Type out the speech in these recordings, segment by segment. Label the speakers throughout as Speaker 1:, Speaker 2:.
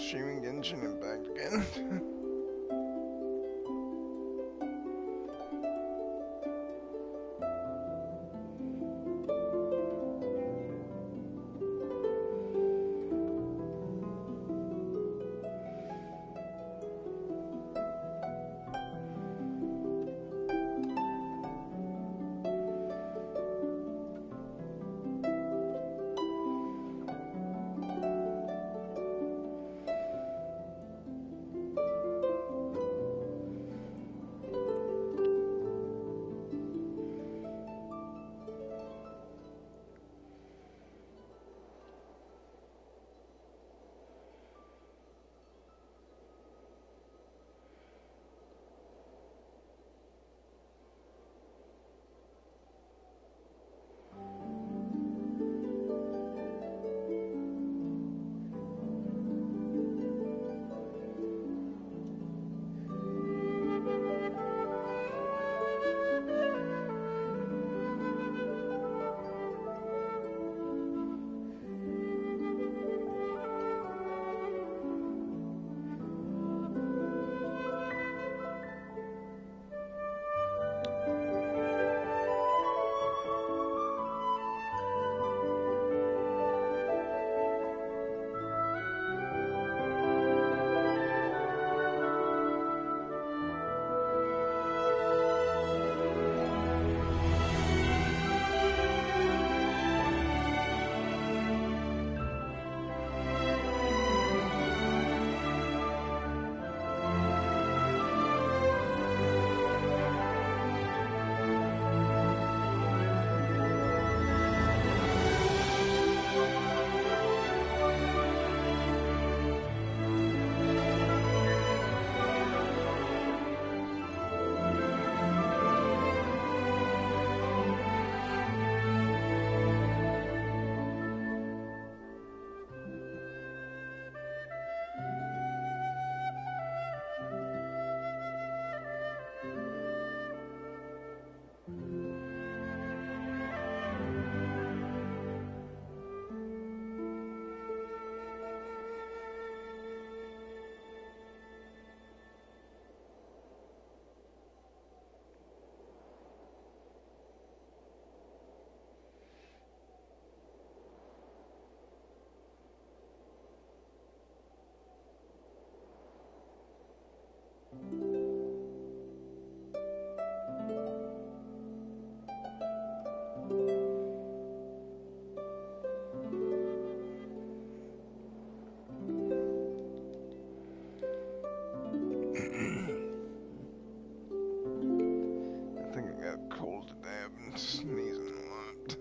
Speaker 1: streaming Genshin Impact again. I think I got a cold today. I've been sneezing a lot.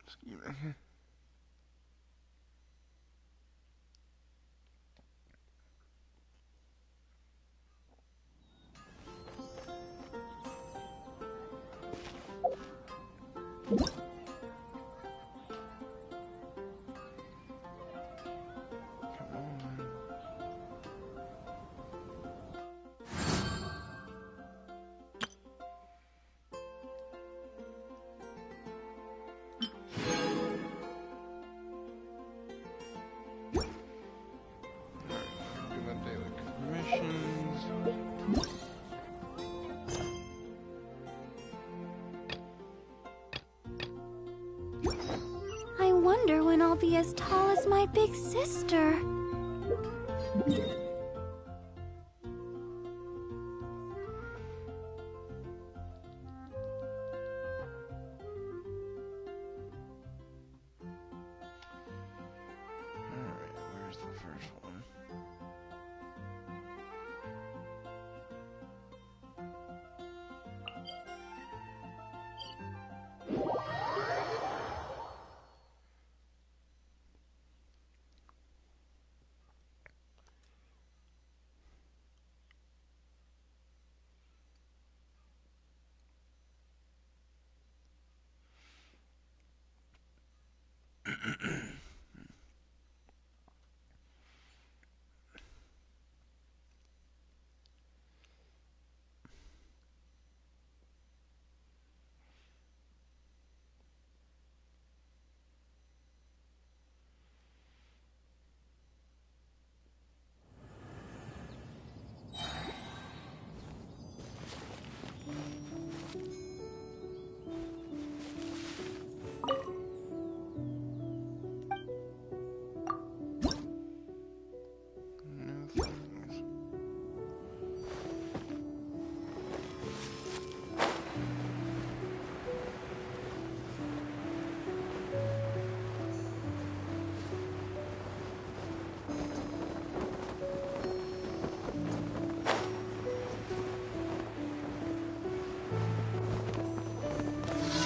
Speaker 1: Excuse me. Come on.
Speaker 2: I'll be as tall as my big sister.
Speaker 1: Alright, where's the first one?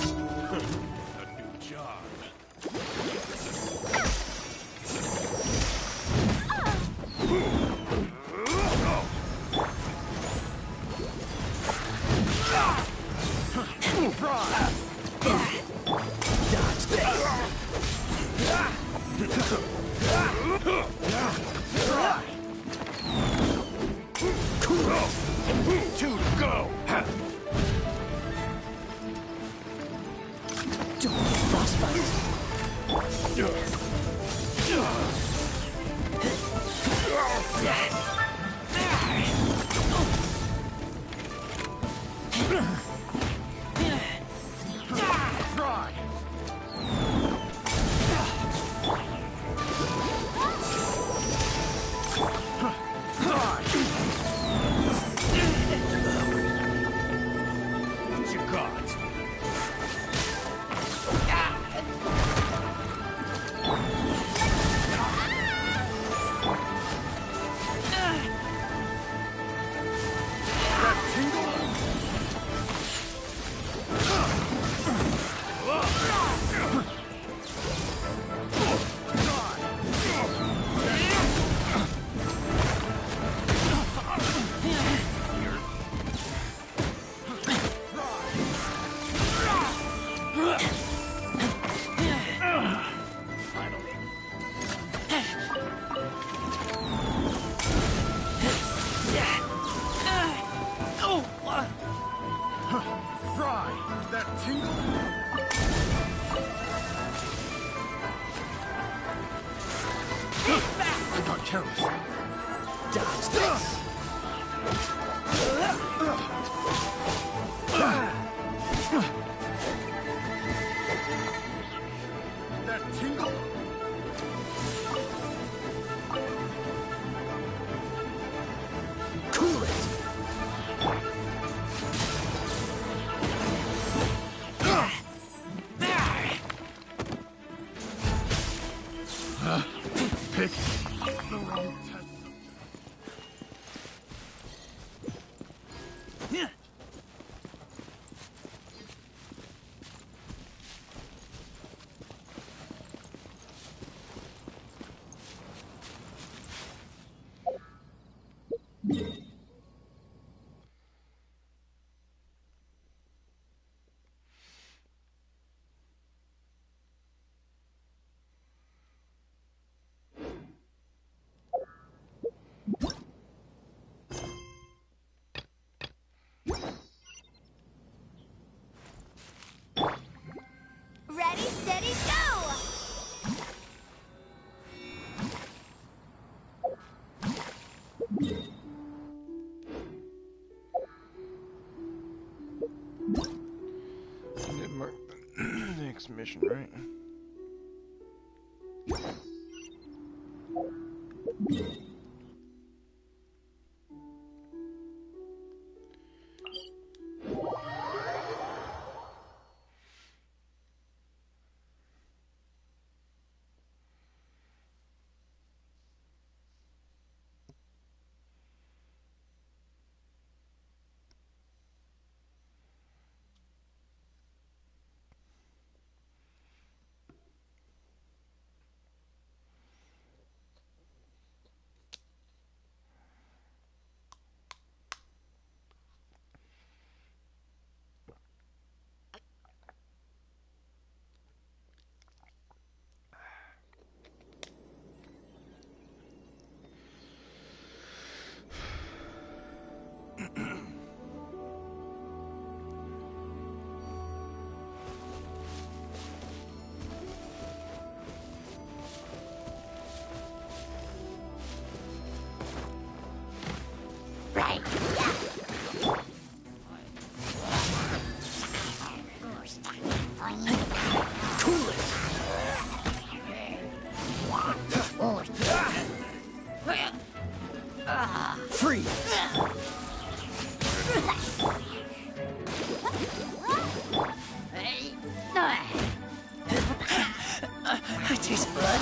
Speaker 1: New things.
Speaker 3: A new job. Two to go. Try. What you got? That tingle? Fry! That tingle? I got careless. Dodge this! That tingle? Cool it! Pick the wrong test.
Speaker 2: Ready, steady, go!
Speaker 1: I did mark the next mission, right?
Speaker 3: Cool it. Freeze. I taste blood.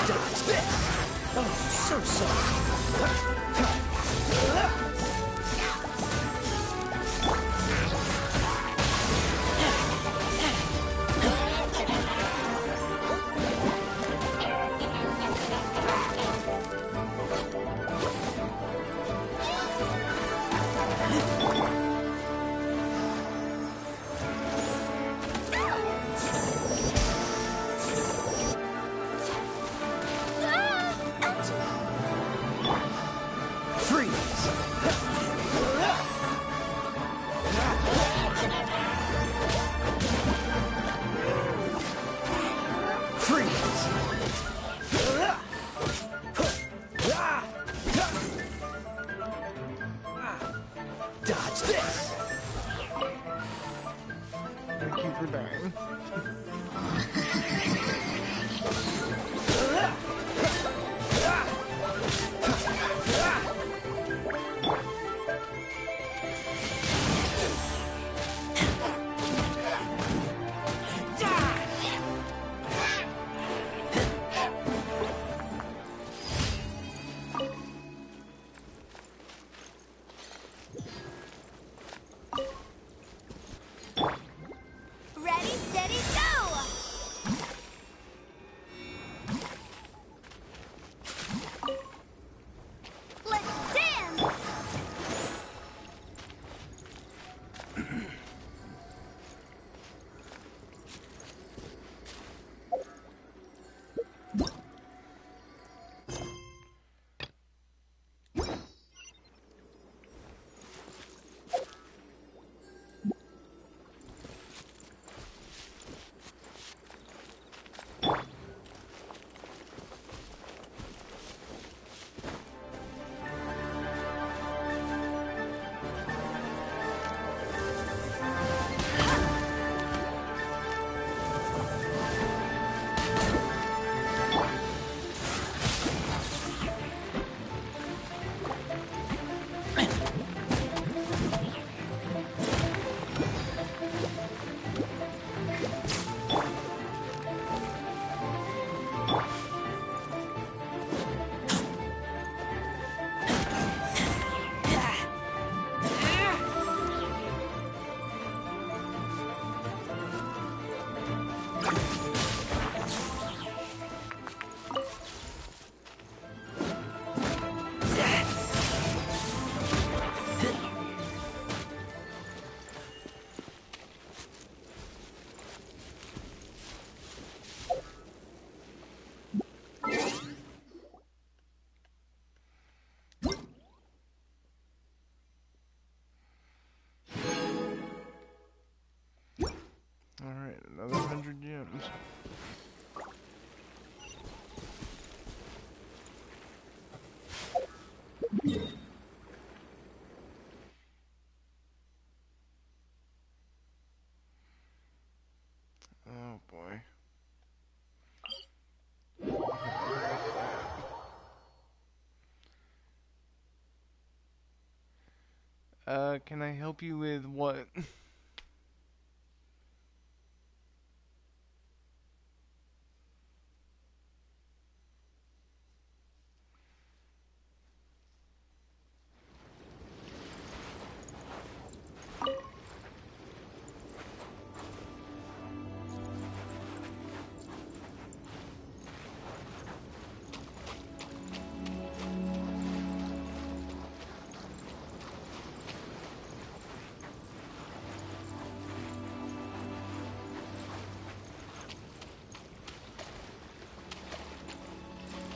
Speaker 3: Dodge this! Oh, so sorry. Dodge this!
Speaker 1: Thank you for dying.
Speaker 2: Ready, steady, go!
Speaker 1: 100 gems. Oh boy. Can I help you with what?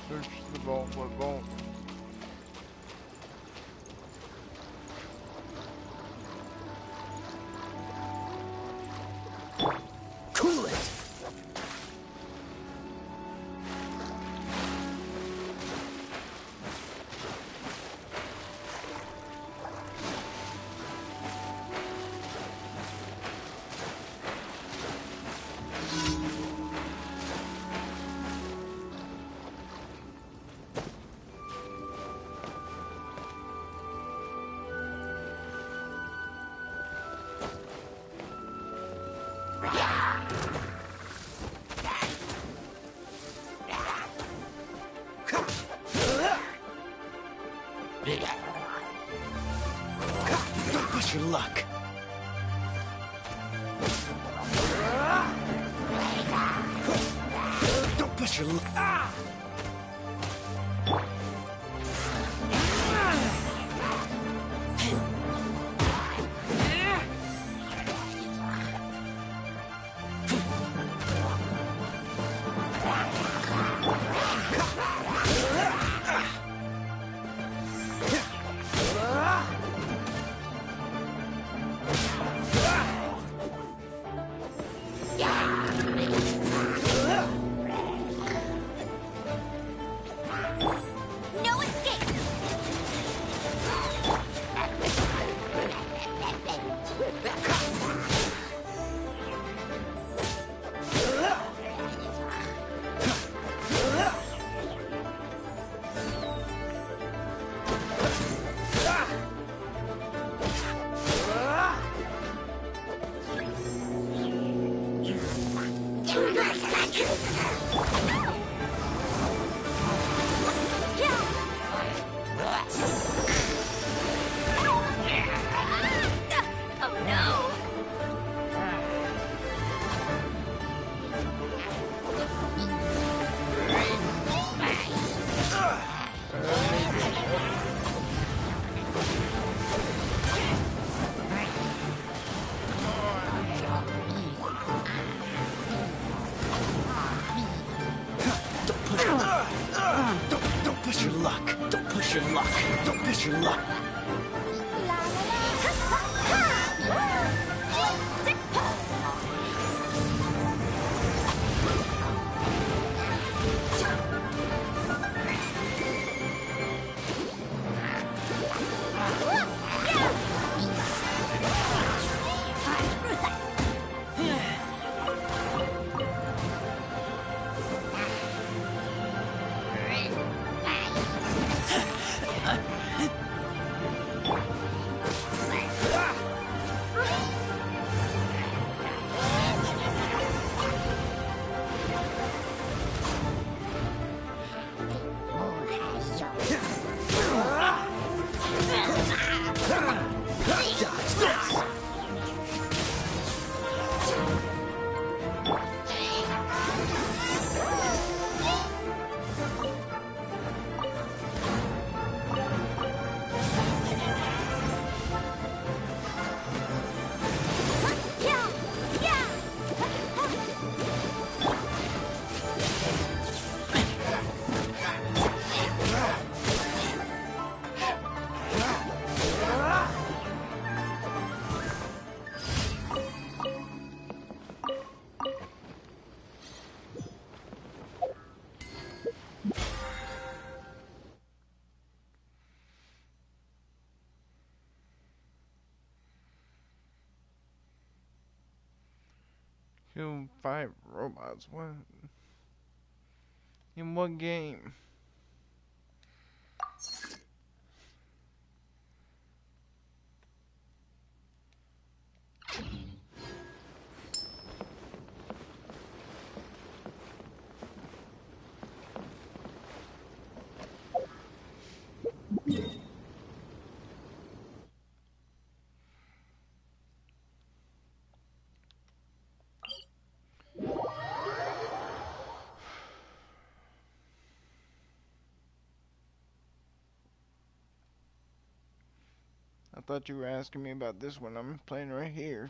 Speaker 1: Search the vault, what vault?
Speaker 3: Cool it! Don't push your luck. Don't push your luck.
Speaker 2: No escape! Oh no!
Speaker 3: Don't push your luck. Don't push your luck. Don't push your luck.
Speaker 2: La la la! Ha ha
Speaker 1: Kill 5 robots. What? In what game? I thought you were asking me about this one. I'm playing right here.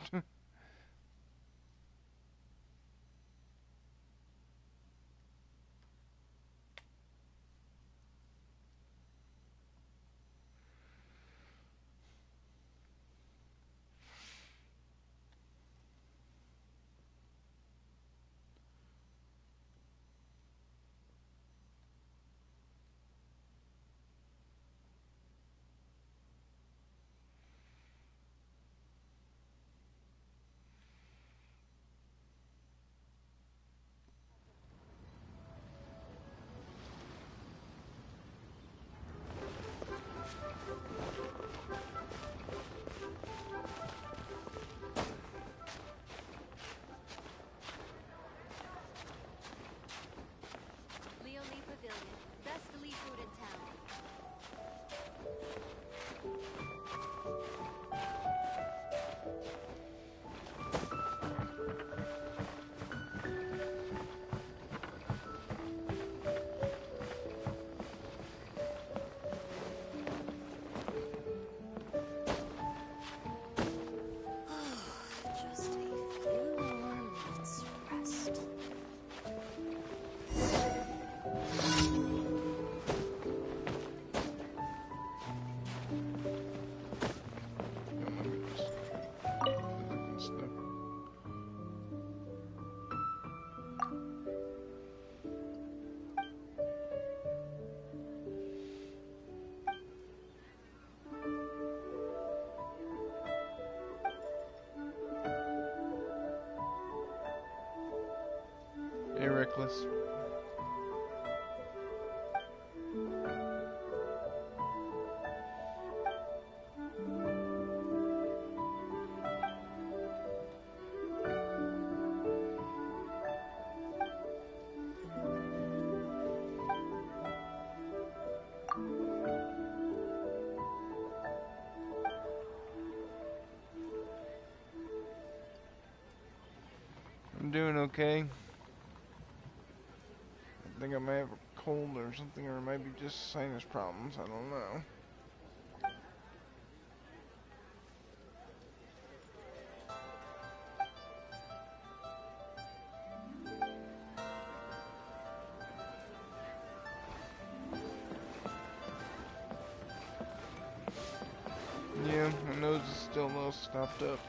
Speaker 2: Pavilion. Best Lee food in town. Just a few more minutes rest.
Speaker 1: Let me just physical stuff. Hey, Reckless. I'm doing okay. I think I may have a cold or something, or maybe just sinus problems. I don't know. Yeah, my nose is still a little stopped up.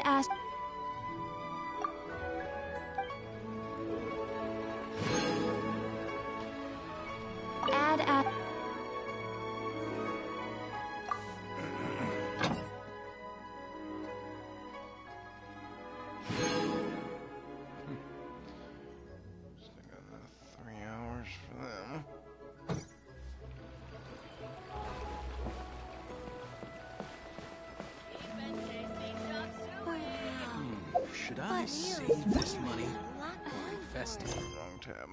Speaker 2: Ash. Add Ash.
Speaker 1: Still got another 3 hours for them.
Speaker 3: Should I save this money or invest it?
Speaker 1: Wrong tab.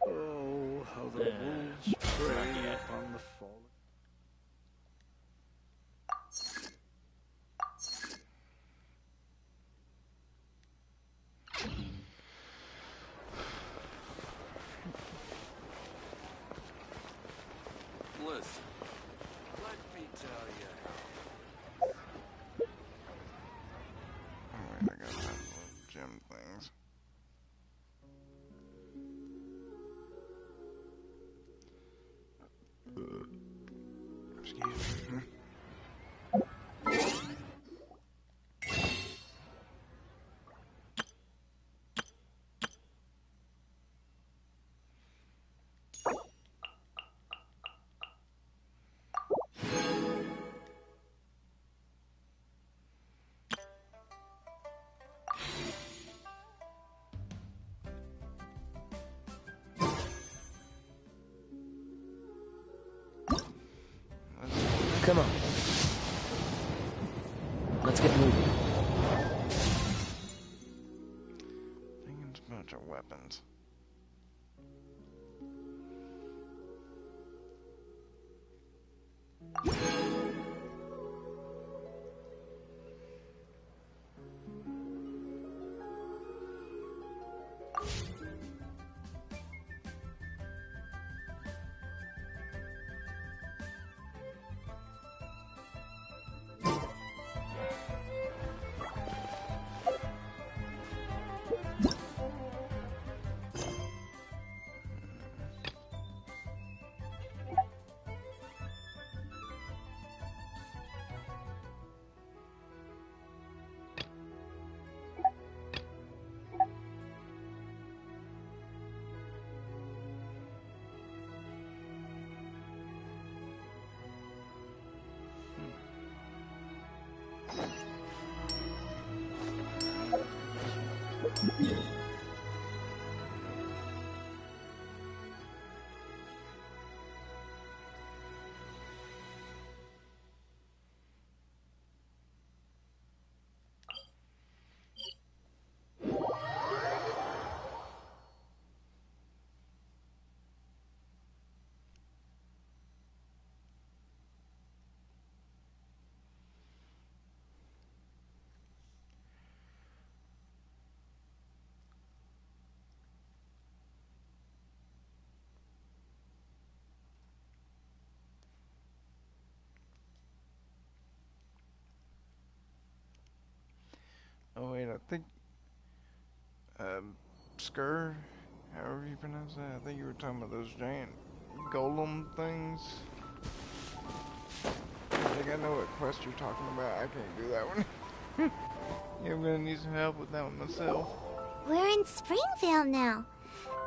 Speaker 4: Oh, how the wolves prey upon the fallen.
Speaker 5: Listen, let me tell you.
Speaker 1: Oh wait, I got that little gem things. Excuse me.
Speaker 3: Come on. Let's get moving.
Speaker 1: Thinking it's a bunch of weapons. Oh wait, I think Skur, however you pronounce that, I think you were talking about those giant golem things. I think I know what quest you're talking about. I can't do that one. Yeah, I'm gonna need some help with that one myself.
Speaker 6: We're in Springvale now.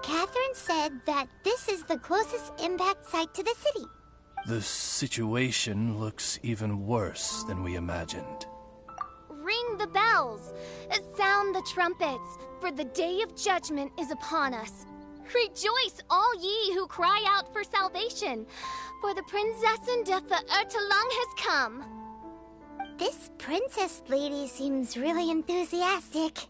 Speaker 6: Catherine said that this is the closest impact site to the city.
Speaker 7: The situation looks even worse than we imagined.
Speaker 2: Ring the bells. Sound the trumpets, for the day of judgment is upon us. Rejoice, all ye who cry out for salvation, for the Prinzessin de Ertelung has come.
Speaker 6: This princess lady seems really enthusiastic.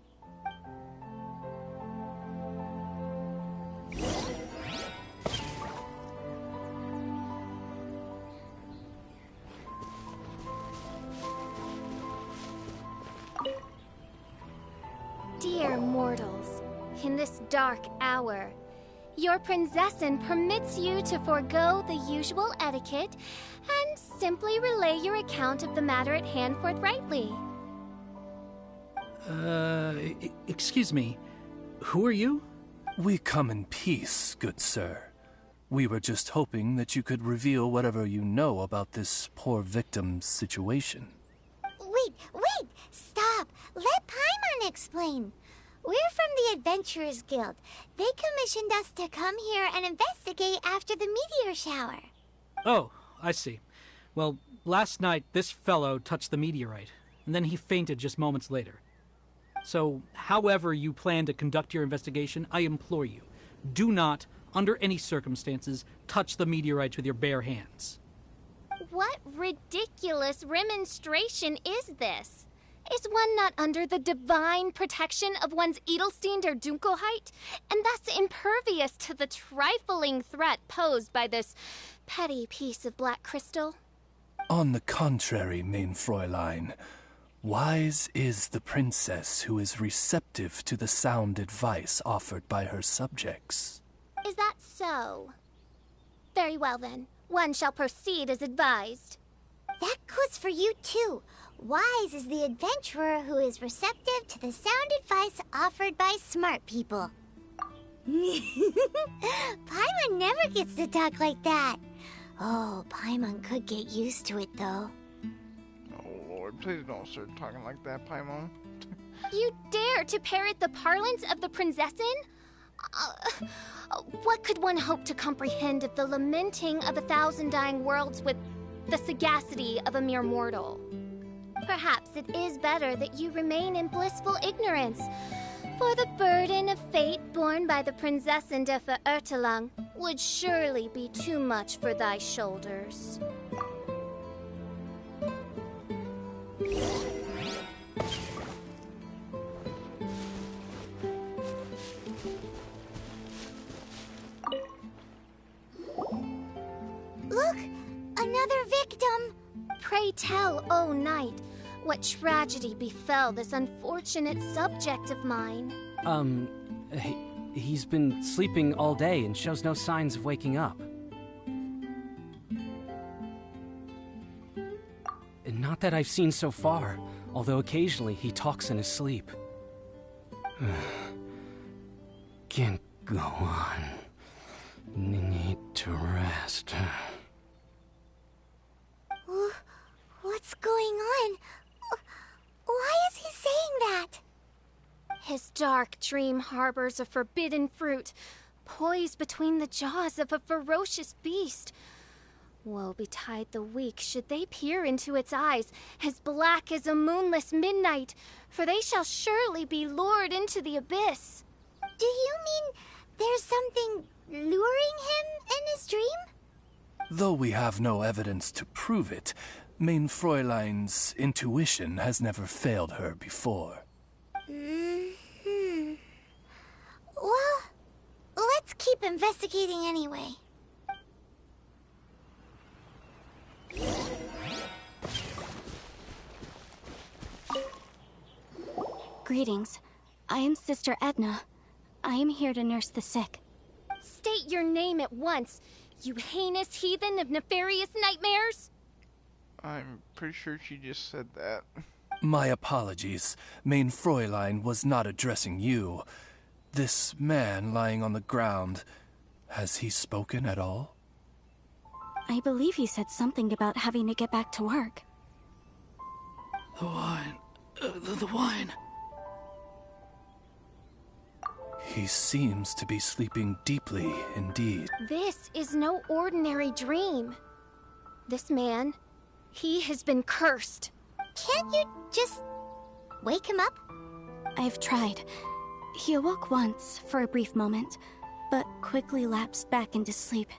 Speaker 2: Dear mortals, in this dark hour, your Prinzessin permits you to forego the usual etiquette and simply relay your account of the matter at hand forthrightly.
Speaker 8: Excuse me. Who are you?
Speaker 7: We come in peace, good sir. We were just hoping that you could reveal whatever you know about this poor victim's situation.
Speaker 6: Wait! Stop! Let Paimon explain. We're from the Adventurers Guild. They commissioned us to come here and investigate after the meteor shower.
Speaker 8: Oh, I see. Well, last night this fellow touched the meteorite, and then he fainted just moments later. So, however you plan to conduct your investigation, I implore you, do not, under any circumstances, touch the meteorites with your bare hands.
Speaker 2: What ridiculous remonstration is this? Is one not under the divine protection of one's Edelstein der Dunkelheit, and thus impervious to the trifling threat posed by this petty piece of black crystal?
Speaker 7: On the contrary, main Fräulein, wise is the princess who is receptive to the sound advice offered by her subjects.
Speaker 2: Is that so? Very well then, one shall proceed as advised.
Speaker 6: That goes for you too. Wise is the adventurer who is receptive to the sound advice offered by smart people. Paimon never gets to talk like that. Oh, Paimon could get used to it though.
Speaker 1: Oh Lord, please don't start talking like that, Paimon.
Speaker 2: You dare to parrot the parlance of the Prinzessin? What could one hope to comprehend of the lamenting of 1,000 dying worlds with the sagacity of a mere mortal? Perhaps it is better that you remain in blissful ignorance, for the burden of fate borne by the Prinzessin der Verirrtelung would surely be too much for thy shoulders.
Speaker 6: Look! Another victim!
Speaker 2: Pray tell, O knight, what tragedy befell this unfortunate subject of mine?
Speaker 9: He's been sleeping all day and shows no signs of waking up. Not that I've seen so far, although occasionally he talks in his sleep. Can't go on. Need to rest.
Speaker 6: What's going on? Why is he saying that?
Speaker 2: His dark dream harbors a forbidden fruit, poised between the jaws of a ferocious beast. Woe betide the weak should they peer into its eyes, as black as a moonless midnight, for they shall surely be lured into the abyss.
Speaker 6: Do you mean there's something luring him in his dream?
Speaker 7: Though we have no evidence to prove it, main Fräulein's intuition has never failed her before.
Speaker 6: Well, let's keep investigating anyway.
Speaker 10: Greetings. I am Sister Edna. I am here to nurse the sick.
Speaker 2: State your name at once, you heinous heathen of nefarious nightmares!
Speaker 1: I'm pretty sure she just said that.
Speaker 7: My apologies. Main Fräulein was not addressing you. This man lying on the ground, has he spoken at all?
Speaker 10: I believe he said something about having to get back to work.
Speaker 4: The wine. The wine.
Speaker 7: He seems to be sleeping deeply indeed.
Speaker 2: This is no ordinary dream. This man, he has been cursed.
Speaker 6: Can't you just wake him up?
Speaker 10: I've tried. He awoke once for a brief moment, but quickly lapsed back into sleep.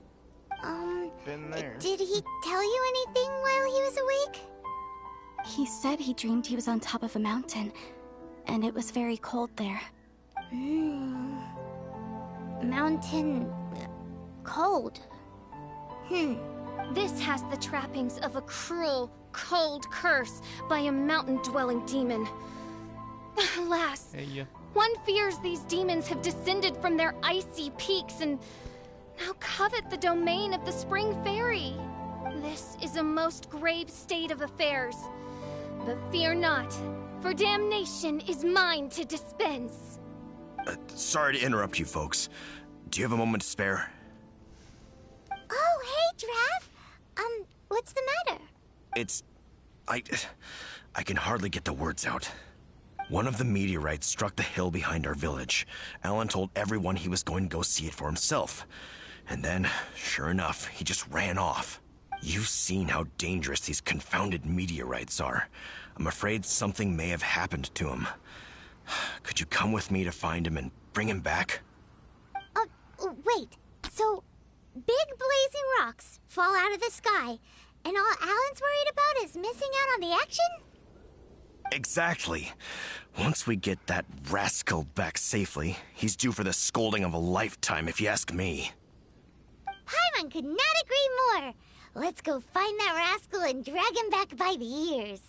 Speaker 1: Been there.
Speaker 6: Did he tell you anything while he was awake?
Speaker 10: He said he dreamed he was on top of a mountain, and it was very cold there.
Speaker 6: Mountain... cold.
Speaker 2: This has the trappings of a cruel, cold curse by a mountain-dwelling demon. Alas,
Speaker 1: Hey,
Speaker 2: one fears these demons have descended from their icy peaks and now covet the domain of the Spring Fairy. This is a most grave state of affairs. But fear not, for damnation is mine to dispense.
Speaker 3: Sorry to interrupt you folks. Do you have a moment to spare?
Speaker 6: Oh, hey, Drav.
Speaker 3: What's the matter? I can hardly get the words out. One of the meteorites struck the hill behind our village. Alan told everyone he was going to go see it for himself. And then, sure enough, he just ran off. You've seen how dangerous these confounded meteorites are. I'm afraid something may have happened to him. Could you come with me to find him and bring him back?
Speaker 6: Wait. So, big blazing rocks fall out of the sky, and all Alan's worried about is missing out on the action?
Speaker 3: Exactly. Once we get that rascal back safely, he's due for the scolding of a lifetime, if you ask me.
Speaker 6: Paimon could not agree more. Let's go find that rascal and drag him back by the ears.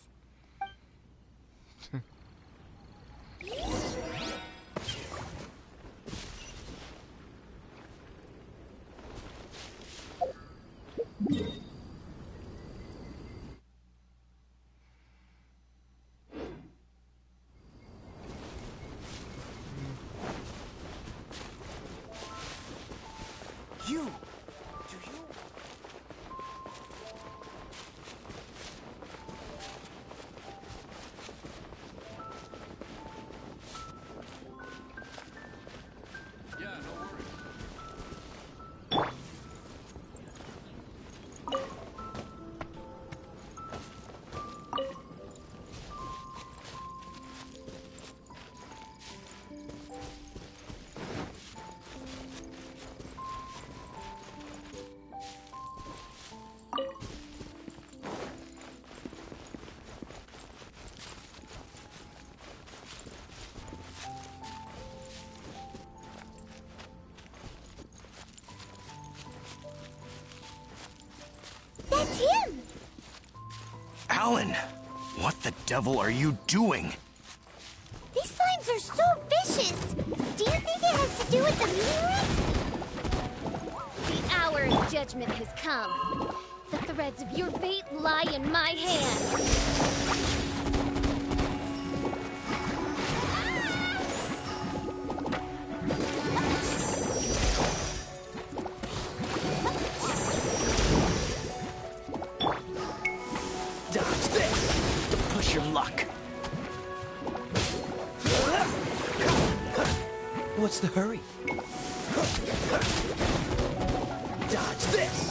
Speaker 3: You!
Speaker 6: That's him!
Speaker 3: Alan! What the devil are you doing?
Speaker 6: These slimes are so vicious! Do you think it has to do with the meteorite?
Speaker 2: The hour of judgment has come. The threads of your fate lie in my hands.
Speaker 3: Dodge this! Don't push your luck. What's the hurry? Dodge this!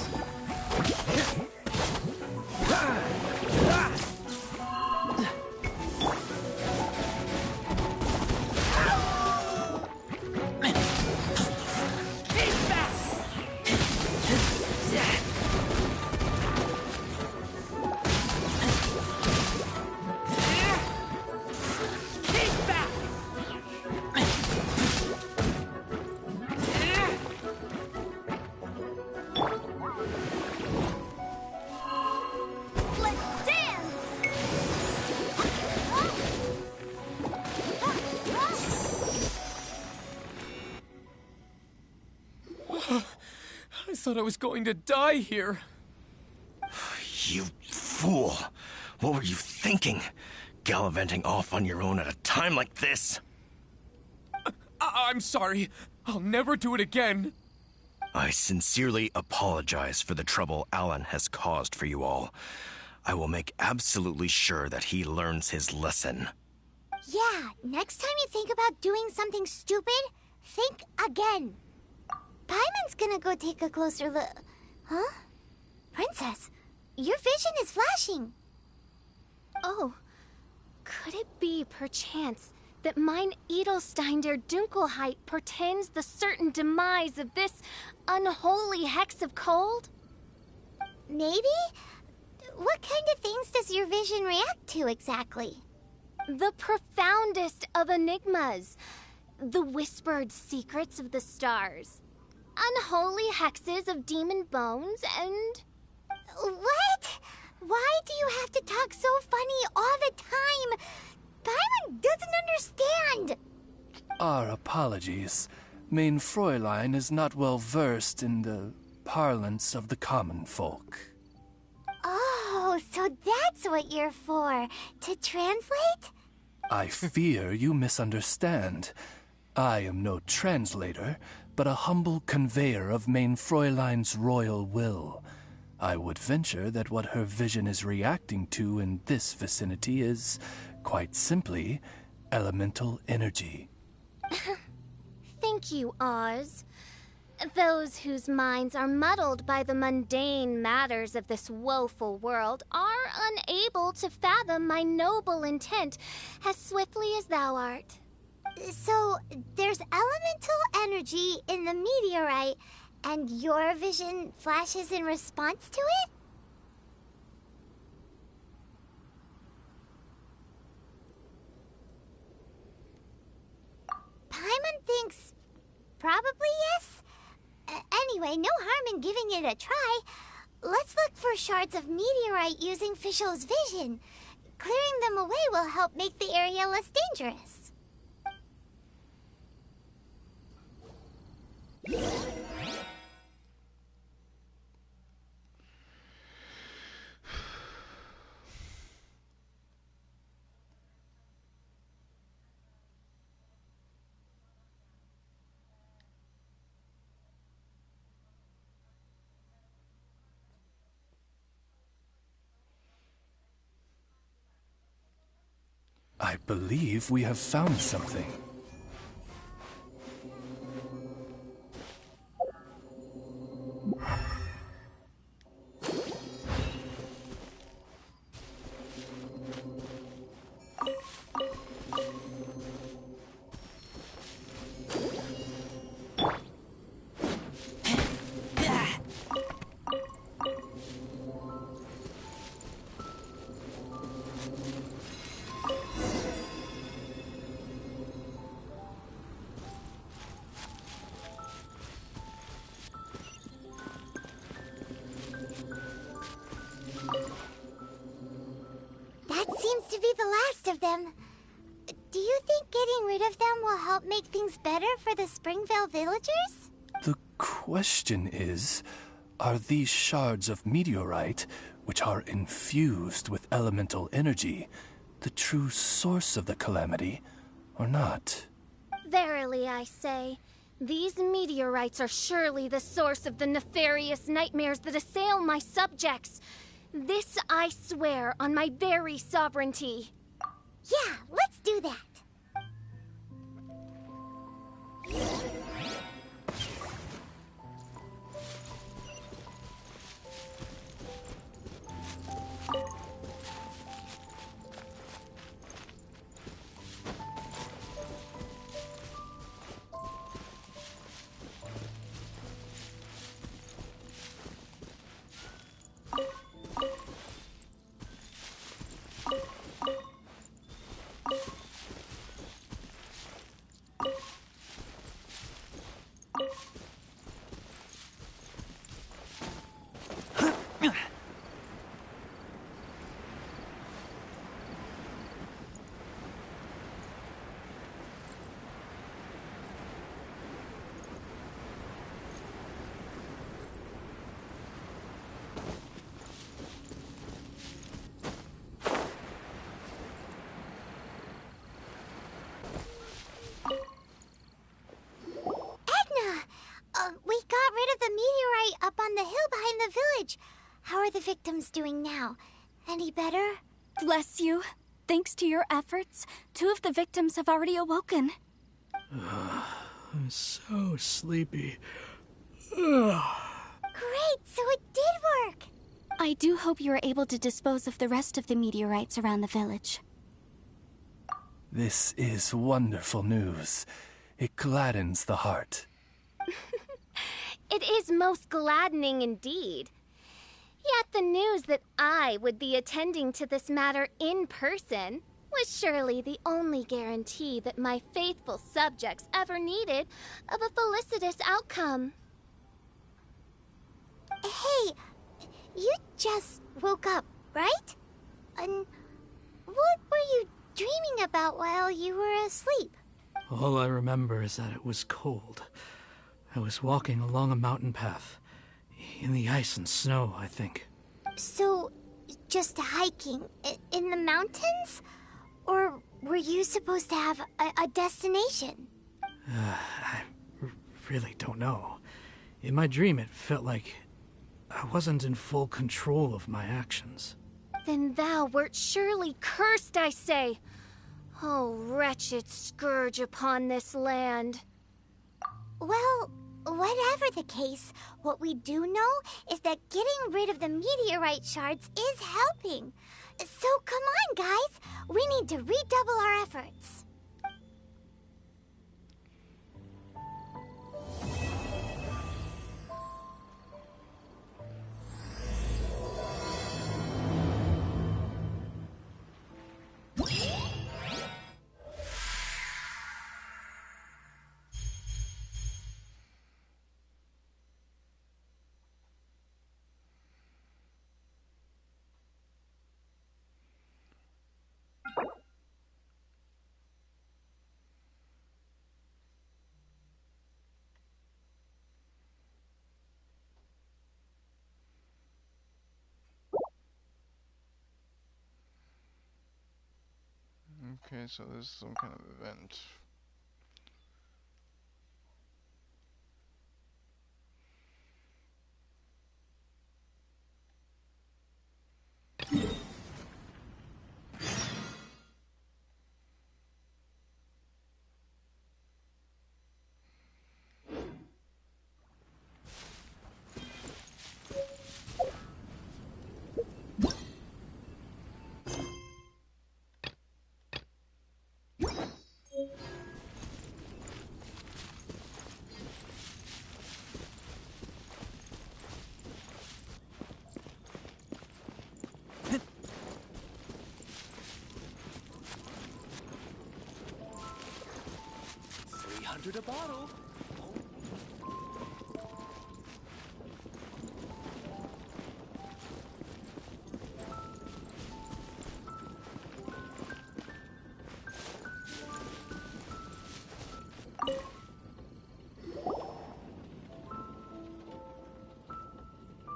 Speaker 11: I thought I was going to die here.
Speaker 3: You fool! What were you thinking? Gallivanting off on your own at a time like this?
Speaker 11: I'm sorry. I'll never do it again.
Speaker 3: I sincerely apologize for the trouble Alan has caused for you all. I will make absolutely sure that he learns his lesson.
Speaker 6: Yeah, next time you think about doing something stupid, think again. Paimon's gonna go take a closer look. Huh? Princess, your vision is flashing.
Speaker 2: Oh, could it be, perchance, that mine Edelstein der Dunkelheit portends the certain demise of this unholy hex of cold?
Speaker 6: Maybe? What kind of things does your vision react to exactly?
Speaker 2: The profoundest of enigmas. The whispered secrets of the stars. Unholy hexes of demon bones and...
Speaker 6: What? Why do you have to talk so funny all the time? Paimon doesn't understand.
Speaker 7: Our apologies. Mein Fräulein is not well versed in the parlance of the common folk.
Speaker 6: Oh, so that's what you're for. To translate?
Speaker 7: I fear you misunderstand. I am no translator, but a humble conveyor of Mein Fräulein's royal will. I would venture that what her vision is reacting to in this vicinity is, quite simply, elemental energy.
Speaker 2: Thank you, Oz. Those whose minds are muddled by the mundane matters of this woeful world are unable to fathom my noble intent as swiftly as thou art.
Speaker 6: So, there's elemental energy in the meteorite, and your vision flashes in response to it? Paimon thinks probably yes. Anyway, no harm in giving it a try. Let's look for shards of meteorite using Fischl's vision. Clearing them away will help make the area less dangerous.
Speaker 7: I believe we have found something.
Speaker 6: Seems to be the last of them. Do you think getting rid of them will help make things better for the Springvale villagers?
Speaker 7: The question is, are these shards of meteorite, which are infused with elemental energy, the true source of the calamity, or not?
Speaker 2: Verily, I say, these meteorites are surely the source of the nefarious nightmares that assail my subjects. This I swear on my very sovereignty.
Speaker 6: Yeah, let's do that. We got rid of the meteorite up on the hill behind the village. How are the victims doing now? Any better?
Speaker 10: Bless you. Thanks to your efforts, 2 of the victims have already awoken.
Speaker 4: I'm so sleepy.
Speaker 6: Great, so it did work.
Speaker 10: I do hope you are able to dispose of the rest of the meteorites around the village.
Speaker 7: This is wonderful news. It gladdens the heart.
Speaker 2: It is most gladdening indeed. Yet the news that I would be attending to this matter in person was surely the only guarantee that my faithful subjects ever needed of a felicitous outcome.
Speaker 6: Hey, you just woke up, right? And what were you dreaming about while you were asleep?
Speaker 8: All I remember is that it was cold. I was walking along a mountain path. In the ice and snow, I think.
Speaker 6: So, just hiking in the mountains? Or were you supposed to have a destination?
Speaker 8: I really don't know. In my dream, it felt like I wasn't in full control of my actions.
Speaker 2: Then thou wert surely cursed, I say. Oh, wretched scourge upon this land.
Speaker 6: Well, whatever the case, what we do know is that getting rid of the meteorite shards is helping. So come on, guys. We need to redouble our efforts.
Speaker 1: Okay, so this is some kind of event.
Speaker 11: $300 a bottle.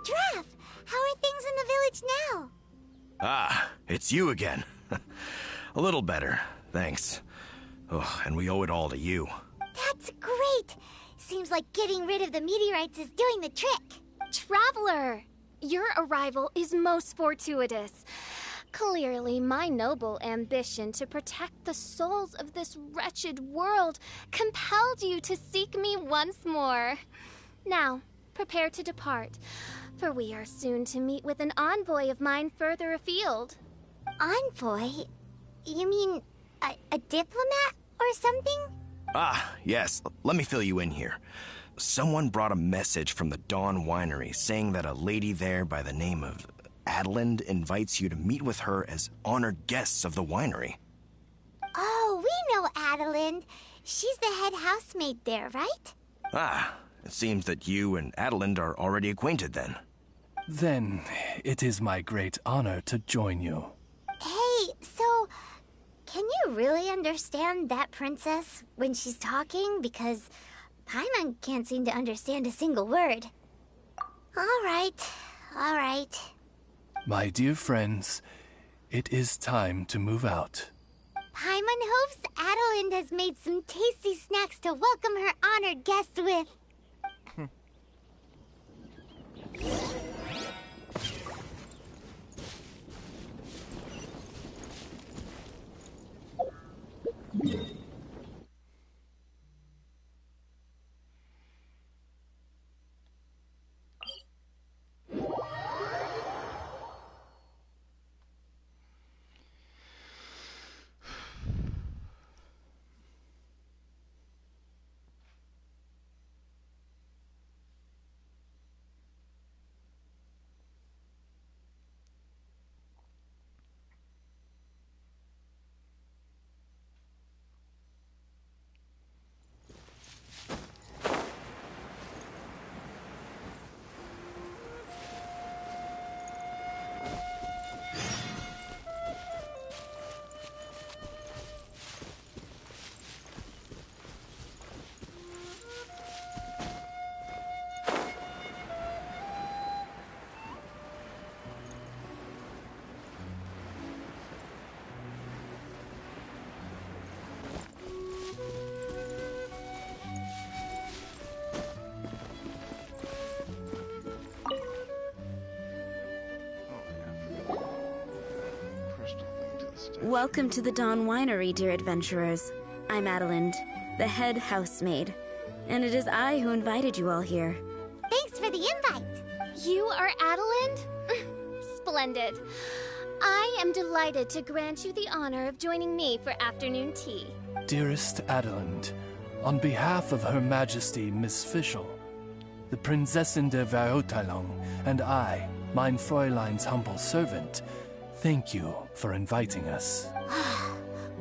Speaker 6: Giraffe, how are things in the village now?
Speaker 3: Ah, it's you again. A little better, thanks. Oh, and we owe it all to you.
Speaker 6: That's great. Seems like getting rid of the meteorites is doing the trick.
Speaker 2: Traveler, your arrival is most fortuitous. Clearly, my noble ambition to protect the souls of this wretched world compelled you to seek me once more. Now, prepare to depart, for we are soon to meet with an envoy of mine further afield.
Speaker 6: Envoy? You mean a diplomat or something?
Speaker 3: Ah, yes. Let me fill you in here. Someone brought a message from the Dawn Winery saying that a lady there by the name of Adeline invites you to meet with her as honored guests of the winery.
Speaker 6: Oh, we know Adeline. She's the head housemaid there, right?
Speaker 3: Ah, it seems that you and Adeline are already acquainted then.
Speaker 7: Then it is my great honor to join you.
Speaker 6: Hey, so can you really understand that princess when she's talking? Because Paimon can't seem to understand a single word. All right, all right.
Speaker 7: My dear friends, it is time to move out.
Speaker 6: Paimon hopes Adeline has made some tasty snacks to welcome her honored guests with.
Speaker 12: Welcome to the Dawn Winery, dear adventurers. I'm Adelind, the head housemaid, and it is I who invited you all here.
Speaker 6: Thanks for the invite.
Speaker 2: You are Adelind? Splendid. I am delighted to grant you the honor of joining me for afternoon tea.
Speaker 7: Dearest Adelind, on behalf of Her Majesty Miss Fischl, the Prinzessin der Verurteilung, and I, mein Fräulein's humble servant, thank you for inviting us.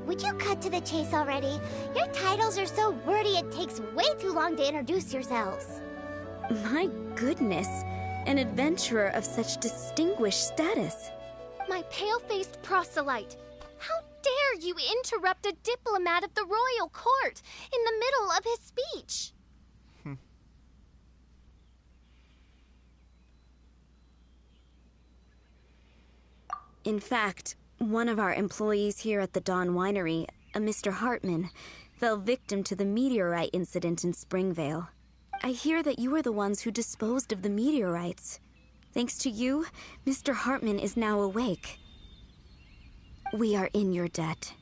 Speaker 6: Would you cut to the chase already? Your titles are so wordy it takes way too long to introduce yourselves.
Speaker 12: My goodness, an adventurer of such distinguished status.
Speaker 2: My pale-faced proselyte. How dare you interrupt a diplomat of the royal court in the middle of his speech?
Speaker 12: In fact, one of our employees here at the Dawn Winery, a Mr. Hartman, fell victim to the meteorite incident in Springvale. I hear that you were the ones who disposed of the meteorites. Thanks to you, Mr. Hartman is now awake. We are in your debt.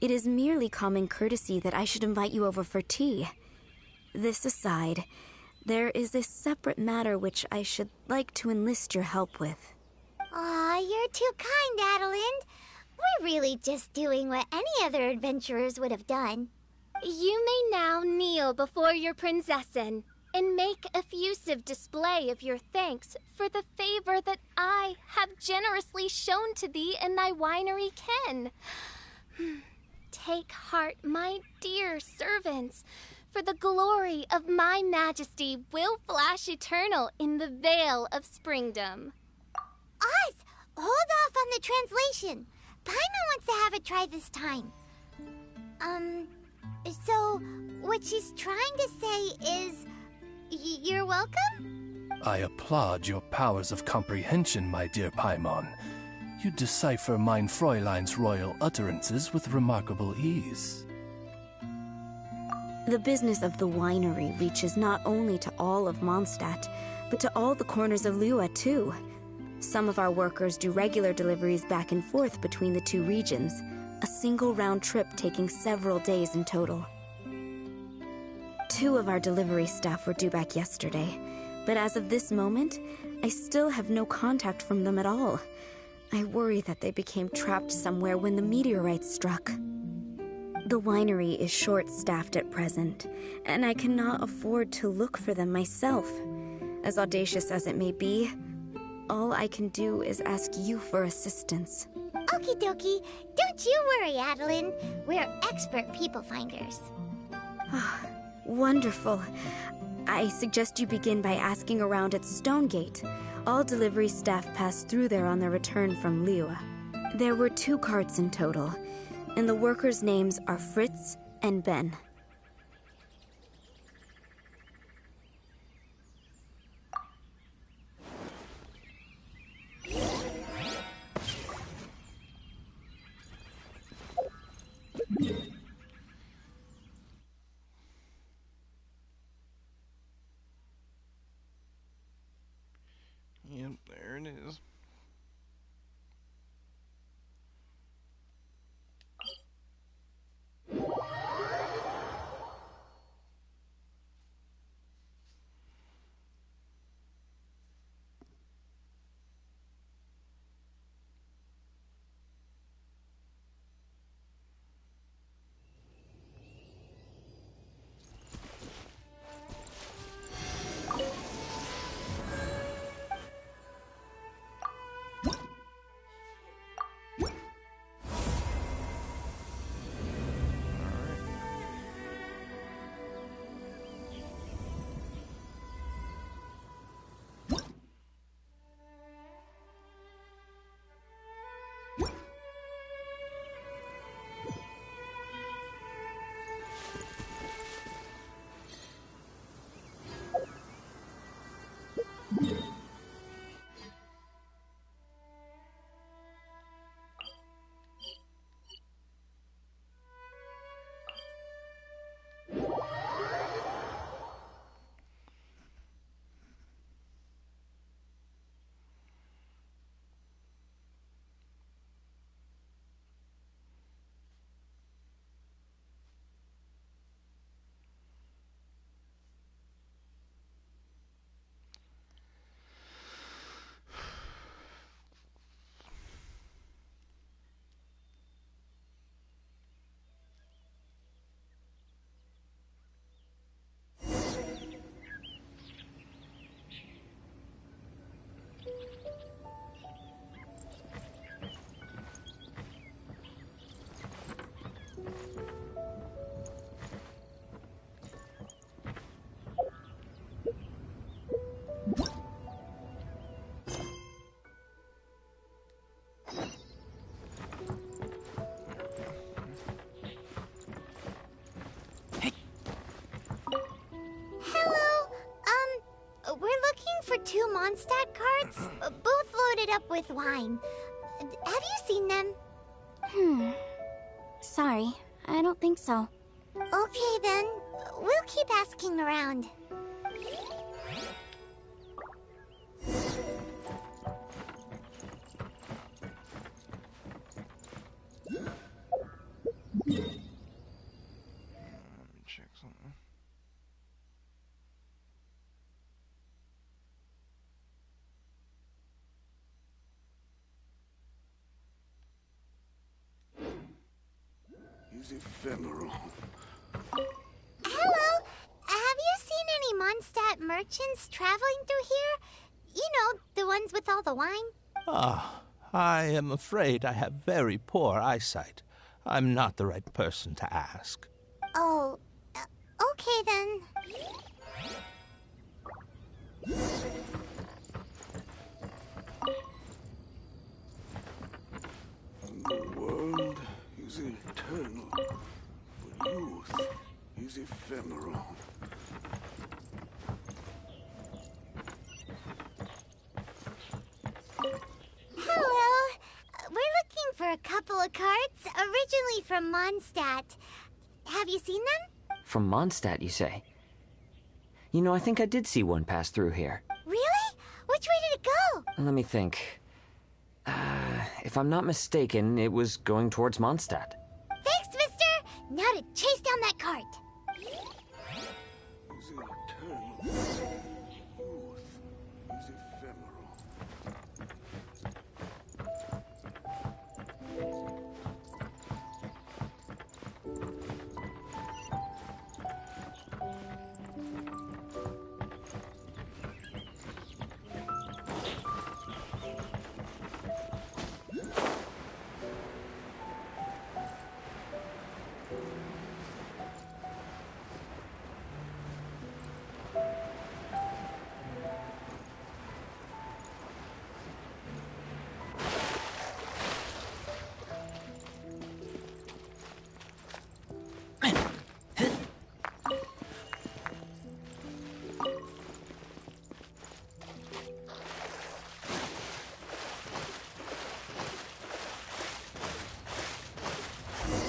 Speaker 12: It is merely common courtesy that I should invite you over for tea. This aside, there is a separate matter which I should like to enlist your help with.
Speaker 6: Aw, you're too kind, Adelind. We're really just doing what any other adventurers would have done.
Speaker 2: You may now kneel before your Prinzessin and make effusive display of your thanks for the favor that I have generously shown to thee and thy winery ken. Take heart, my dear servants, for the glory of my majesty will flash eternal in the Vale of Springdom.
Speaker 6: Oz, hold off on the translation. Paimon wants to have a try this time. So what she's trying to say is, you're welcome?
Speaker 7: I applaud your powers of comprehension, my dear Paimon. You decipher mein Fräulein's royal utterances with remarkable ease.
Speaker 12: The business of the winery reaches not only to all of Mondstadt, but to all the corners of Lua, too. Some of our workers do regular deliveries back and forth between the two regions, a single round trip taking several days in total. 2 of our delivery staff were due back yesterday, but as of this moment, I still have no contact from them at all. I worry that they became trapped somewhere when the meteorite struck. The winery is short-staffed at present, and I cannot afford to look for them myself. As audacious as it may be, all I can do is ask you for assistance.
Speaker 6: Okie dokie. Don't you worry, Adelind. We're expert people finders.
Speaker 12: Wonderful. I suggest you begin by asking around at Stonegate. All delivery staff pass through there on their return from Liyue. There were 2 carts in total, and the workers' names are Fritz and Ben.
Speaker 1: Yep, there it is.
Speaker 6: loaded up with wine. Have you seen them?
Speaker 10: Sorry, I don't think so.
Speaker 6: Okay then. We'll keep asking around.
Speaker 1: Let me check something.
Speaker 4: He's ephemeral.
Speaker 6: Hello! Have you seen any Mondstadt merchants traveling through here? You know, the ones with all the wine?
Speaker 13: Ah, I am afraid I have very poor eyesight. I'm not the right person to ask.
Speaker 6: Oh, okay then.
Speaker 4: The world is eternal, but youth is ephemeral.
Speaker 6: Hello. We're looking for a couple of carts, originally from Mondstadt. Have you seen them?
Speaker 14: From Mondstadt, you say? You know, I think I did see one pass through here.
Speaker 6: Really? Which way did it go?
Speaker 14: Let me think. If I'm not mistaken, it was going towards Mondstadt.
Speaker 6: Thanks, mister. Now to chase down that cart.
Speaker 4: Is eternal. Youth is ephemeral.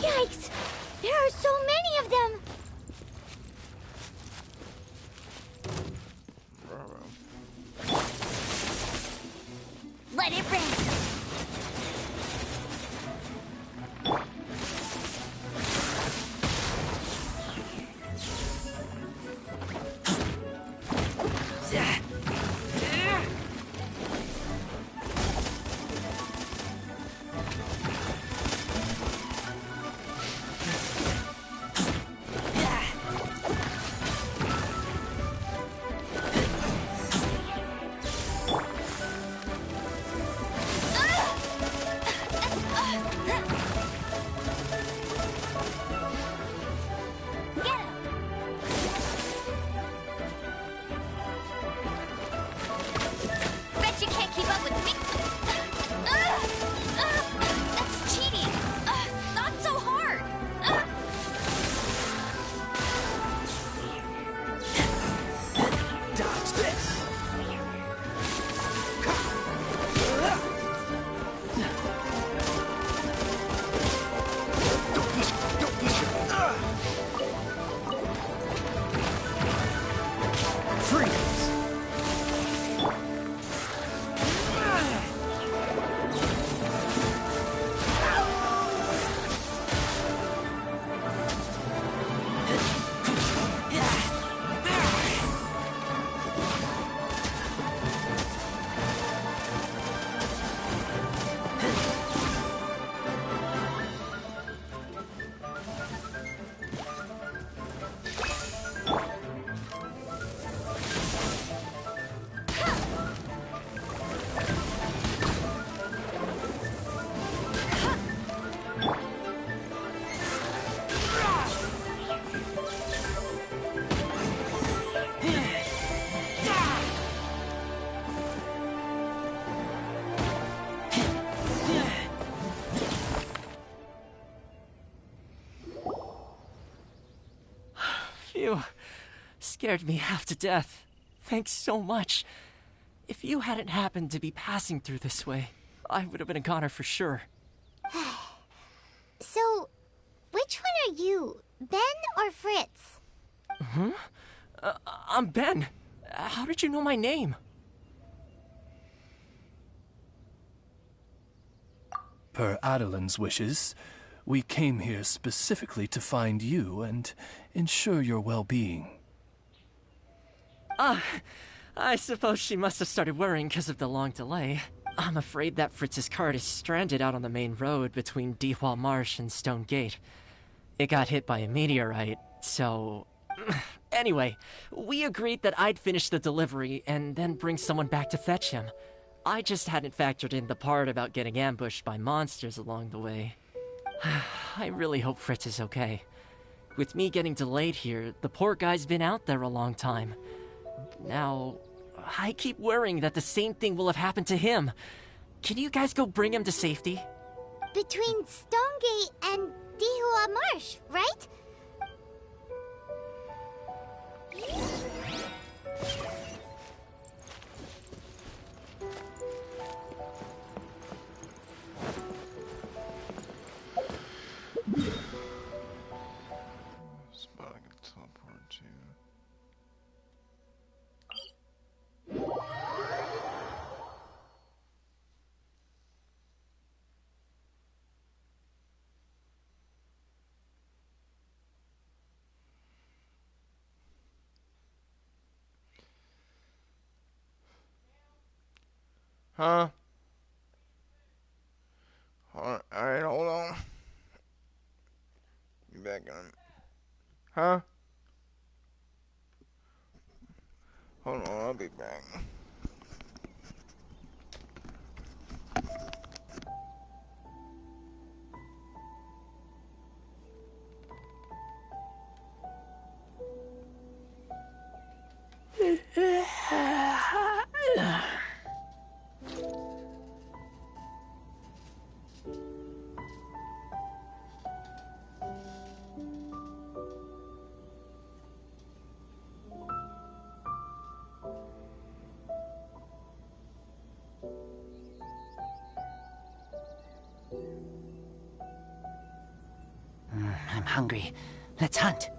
Speaker 6: Yikes! There are so many of them! Let it rip! Bet you can't keep up with me. That's cheating. Not so hard.
Speaker 14: Dodge this! Freeze!
Speaker 9: Phew. Scared me half to death. Thanks so much.
Speaker 15: If you hadn't happened to be passing through this way, I would have been a goner for sure.
Speaker 6: So, which one are you, Ben or Fritz?
Speaker 15: Huh? I'm Ben. How did you know my name?
Speaker 7: Per Adelin's wishes, we came here specifically to find you and ensure your well-being.
Speaker 15: I suppose she must have started worrying because of the long delay. I'm afraid that Fritz's cart is stranded out on the main road between Dihua Marsh and Stone Gate. It got hit by a meteorite, so... Anyway, we agreed that I'd finish the delivery and then bring someone back to fetch him. I just hadn't factored in the part about getting ambushed by monsters along the way. I really hope Fritz is okay. With me getting delayed here, the poor guy's been out there a long time. Now, I keep worrying that the same thing will have happened to him. Can you guys go bring him to safety?
Speaker 6: Between Stonegate and Dihua Marsh, right?
Speaker 1: Spot I can teleport to. Huh? Alright, hold on. Be back in. Huh? Hold on, I'll be back.
Speaker 16: I'm hungry. Let's hunt.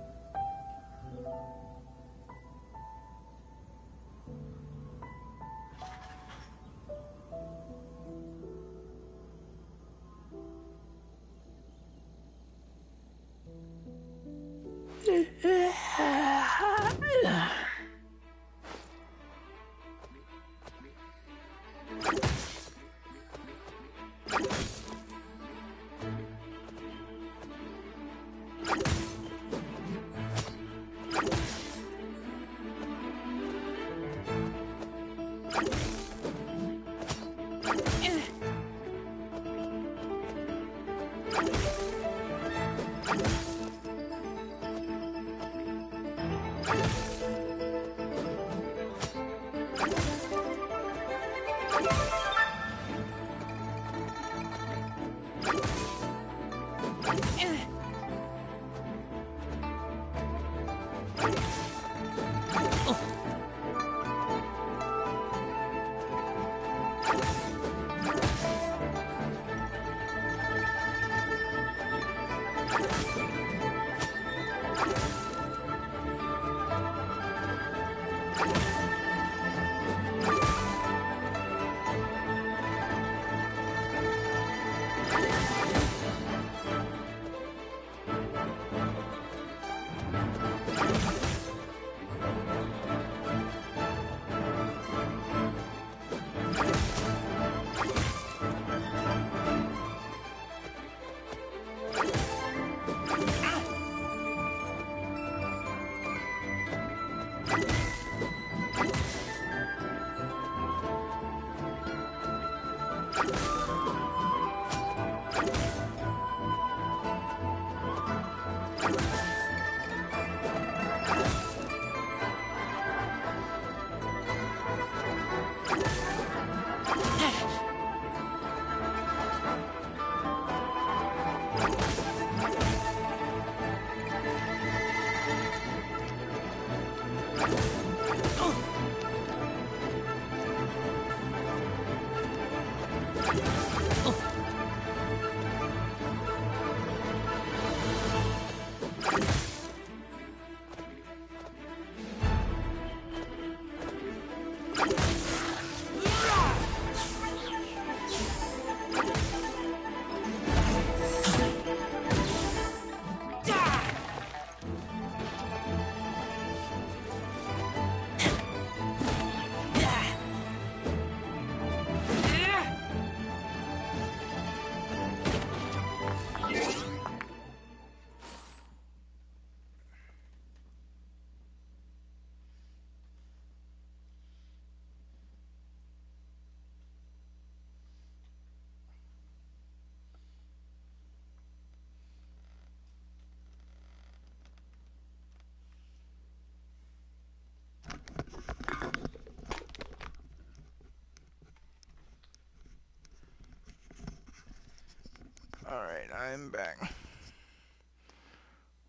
Speaker 1: Alright, I'm back.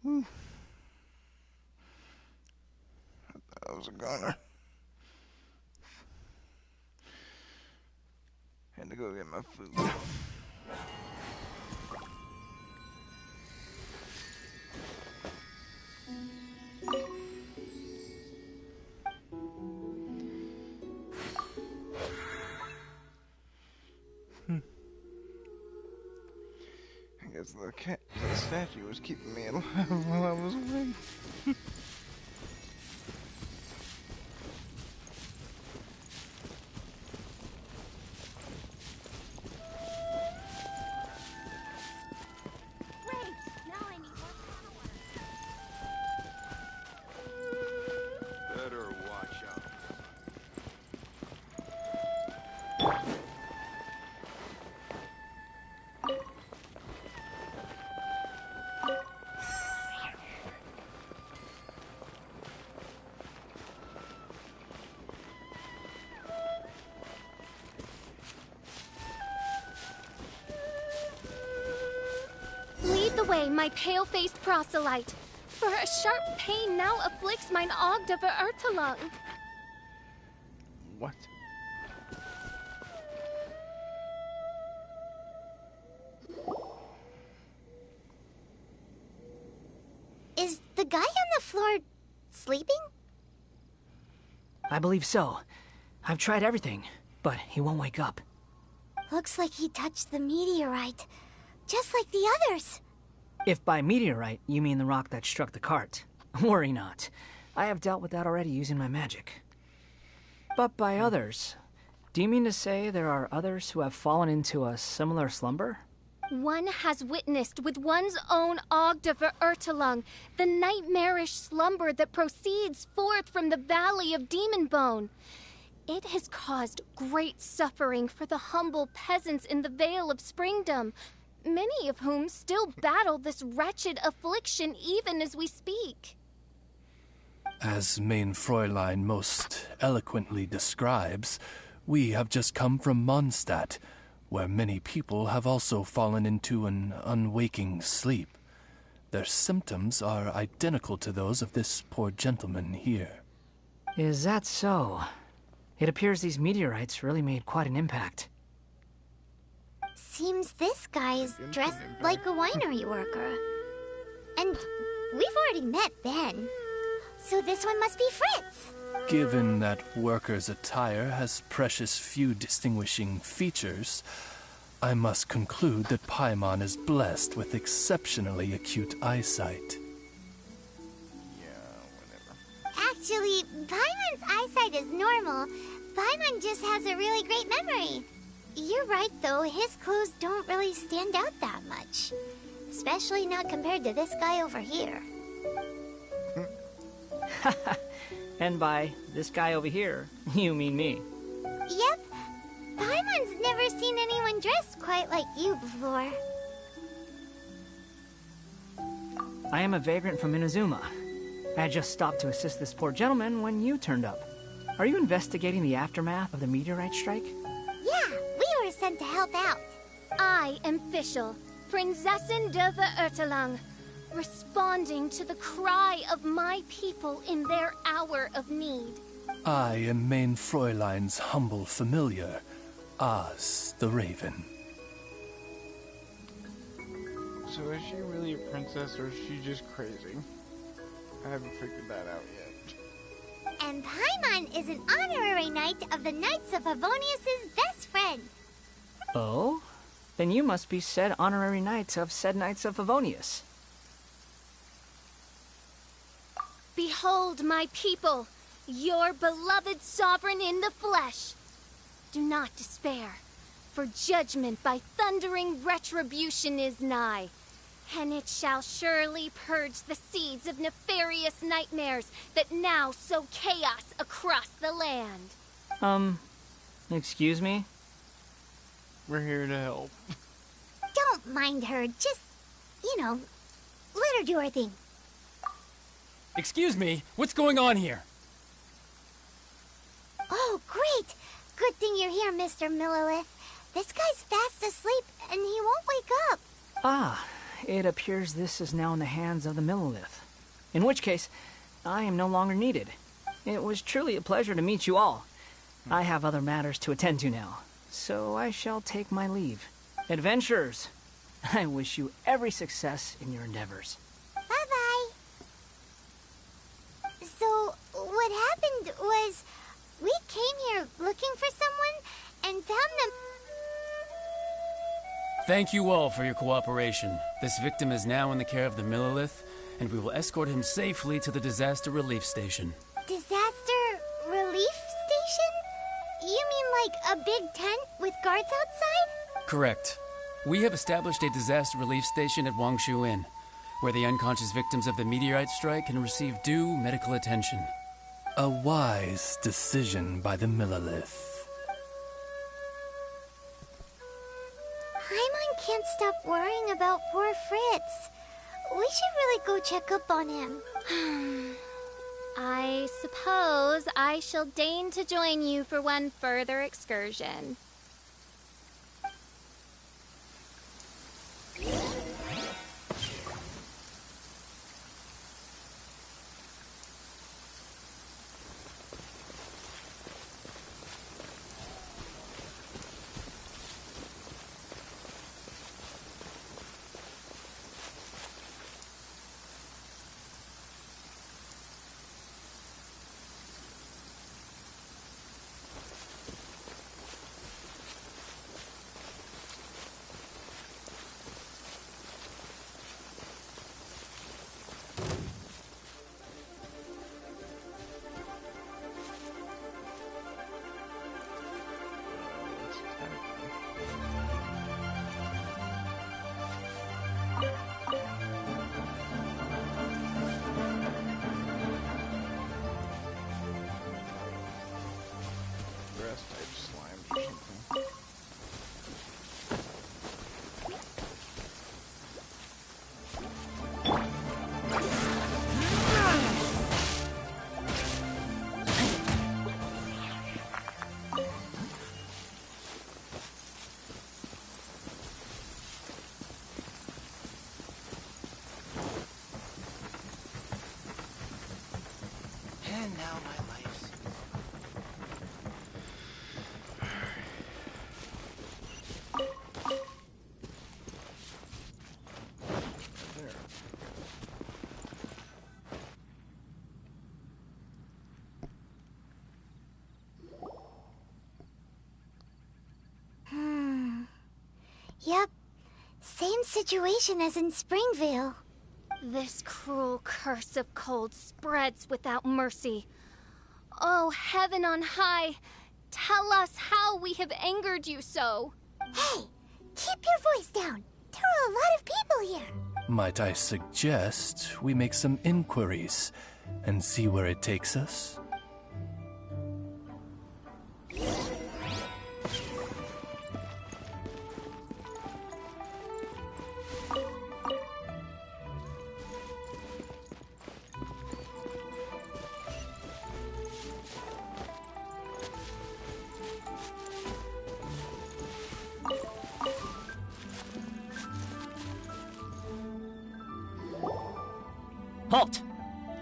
Speaker 1: Whew. I thought I was a goner. Had to go get my food. I guess the statue was keeping me alive while I was awake.
Speaker 5: Better watch out.
Speaker 2: Lead the way, my pale-faced proselyte, for a sharp pain now afflicts mine Ogd of Ertelung.
Speaker 1: What?
Speaker 6: Is the guy on the floor sleeping?
Speaker 15: I believe so. I've tried everything, but he won't wake up.
Speaker 6: Looks like he touched the meteorite, just like the others.
Speaker 15: If by meteorite you mean the rock that struck the cart, worry not. I have dealt with that already using my magic. But by others, do you mean to say there are others who have fallen into a similar slumber?
Speaker 2: One has witnessed with one's own Ogd of Ertelung the nightmarish slumber that proceeds forth from the Valley of Demon Bone. It has caused great suffering for the humble peasants in the Vale of Springdom, many of whom still battle this wretched affliction even as we speak.
Speaker 7: As Main Fräulein most eloquently describes, we have just come from Mondstadt, where many people have also fallen into an unwaking sleep. Their symptoms are identical to those of this poor gentleman here.
Speaker 15: Is that so? It appears these meteorites really made quite an impact.
Speaker 6: Seems this guy is dressed like a winery worker. And we've already met Ben. So this one must be Fritz.
Speaker 7: Given that worker's attire has precious few distinguishing features, I must conclude that Paimon is blessed with exceptionally acute eyesight.
Speaker 6: Actually, Paimon's eyesight is normal. Paimon just has a really great memory. You're right, though. His clothes don't really stand out that much. Especially not compared to this guy over here.
Speaker 15: And by this guy over here, you mean me.
Speaker 6: Yep. Paimon's never seen anyone dressed quite like you before.
Speaker 15: I am a vagrant from Inazuma. I had just stopped to assist this poor gentleman when you turned up. Are you investigating the aftermath of the meteorite strike?
Speaker 6: Yeah, we were sent to help out.
Speaker 2: I am Fischl, Prinzessin de Ertelung, responding to the cry of my people in their hour of need.
Speaker 7: I am Main Fräulein's humble familiar, Oz the Raven.
Speaker 1: So is she really a princess or is she just crazy? I haven't figured that out yet.
Speaker 6: And Paimon is an honorary knight of the Knights of Favonius' best friend.
Speaker 15: Oh? Then you must be said honorary knight of said Knights of Favonius.
Speaker 2: Behold my people, your beloved sovereign in the flesh. Do not despair, for judgment by thundering retribution is nigh, and it shall surely purge the seeds of nefarious nightmares that now sow chaos across the land.
Speaker 15: Excuse me?
Speaker 1: We're here to help.
Speaker 6: Don't mind her, just, let her do her thing.
Speaker 11: Excuse me, what's going on here?
Speaker 6: Oh, great! Good thing you're here, Mr. Millilith. This guy's fast asleep, and he won't wake up.
Speaker 17: Ah, it appears this is now in the hands of the Millilith. In which case, I am no longer needed. It was truly a pleasure to meet you all. I have other matters to attend to now, so I shall take my leave. Adventurers, I wish you every success in your endeavors.
Speaker 6: Bye-bye. So, what happened was, we came here looking for someone and found them.
Speaker 18: Thank you all for your cooperation. This victim is now in the care of the Millilith, and we will escort him safely to the disaster relief station.
Speaker 6: Disaster relief station? You mean like a big tent with guards outside?
Speaker 18: Correct. We have established a disaster relief station at Wangshu Inn, where the unconscious victims of the meteorite strike can receive due medical attention.
Speaker 7: A wise decision by the Millilith.
Speaker 6: Paimon can't stop worrying about poor Fritz. We should really go check up on him.
Speaker 2: I suppose I shall deign to join you for one further excursion.
Speaker 16: And now my life's...
Speaker 6: Yep. Same situation as in Springvale.
Speaker 2: This cruel curse of cold spreads without mercy. Oh, heaven on high, tell us how we have angered you so.
Speaker 6: Hey, keep your voice down. There are a lot of people here.
Speaker 7: Might I suggest we make some inquiries and see where it takes us?
Speaker 15: Halt!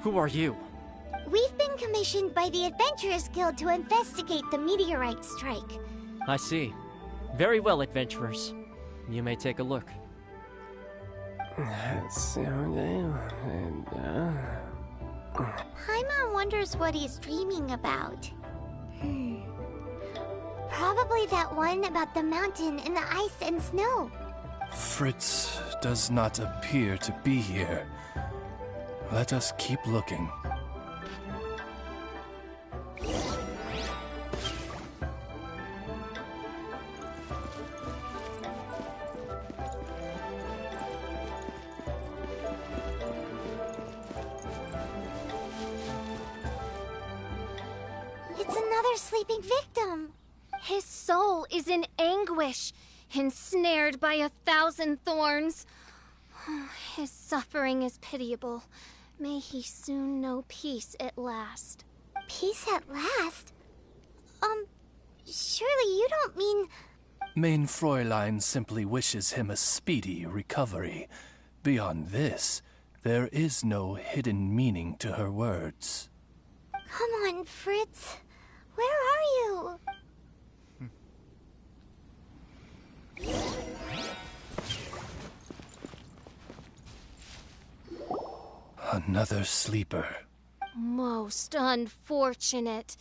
Speaker 15: Who are you?
Speaker 6: We've been commissioned by the Adventurers Guild to investigate the meteorite strike.
Speaker 15: I see. Very well, adventurers. You may take a look.
Speaker 6: Paimon wonders what he's dreaming about. Probably that one about the mountain and the ice and snow.
Speaker 7: Fritz does not appear to be here. Let us keep looking.
Speaker 6: It's another sleeping victim.
Speaker 2: His soul is in anguish, ensnared by 1,000 thorns. His suffering is pitiable. May he soon know peace at last.
Speaker 6: Peace at last? Surely you don't mean...
Speaker 7: Main Fräulein simply wishes him a speedy recovery. Beyond this, there is no hidden meaning to her words.
Speaker 6: Come on, Fritz. Where are you?
Speaker 7: Another sleeper.
Speaker 2: Most unfortunate.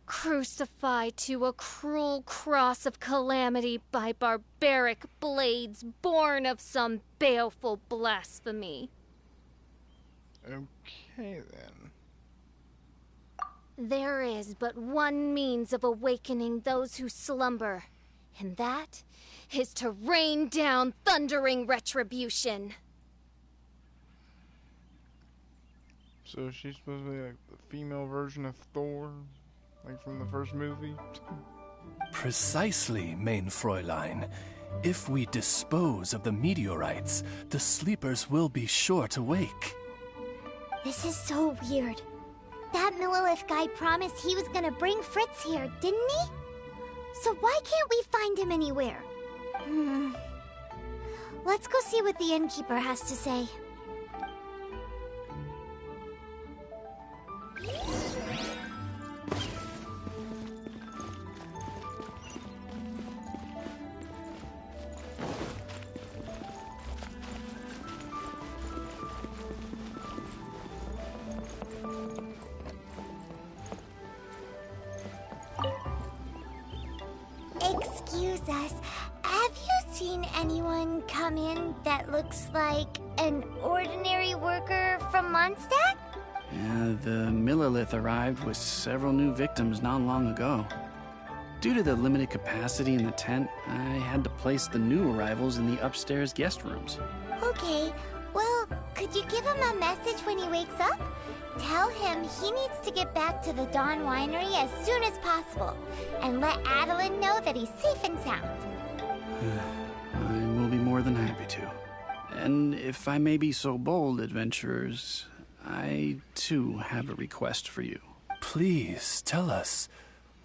Speaker 2: Crucified to a cruel cross of calamity by barbaric blades born of some baleful blasphemy.
Speaker 1: Okay, then.
Speaker 2: There is but one means of awakening those who slumber, and that is to rain down thundering retribution.
Speaker 1: So she's supposed to be like the female version of Thor? Like from the first movie?
Speaker 7: Precisely, Main Fräulein. If we dispose of the meteorites, the sleepers will be sure to wake.
Speaker 6: This is so weird. That Millilith guy promised he was gonna bring Fritz here, didn't he? So why can't we find him anywhere? Let's go see what the innkeeper has to say. Excuse us, have you seen anyone come in that looks like an ordinary worker from Mondstadt?
Speaker 19: Yeah, the Millilith arrived with several new victims not long ago. Due to the limited capacity in the tent, I had to place the new arrivals in the upstairs guest rooms.
Speaker 6: Okay, well, could you give him a message when he wakes up? Tell him he needs to get back to the Dawn Winery as soon as possible, and let Adeline know that he's safe and sound.
Speaker 19: I will be more than happy to. And if I may be so bold, adventurers, I too have a request for you.
Speaker 7: Please, tell us,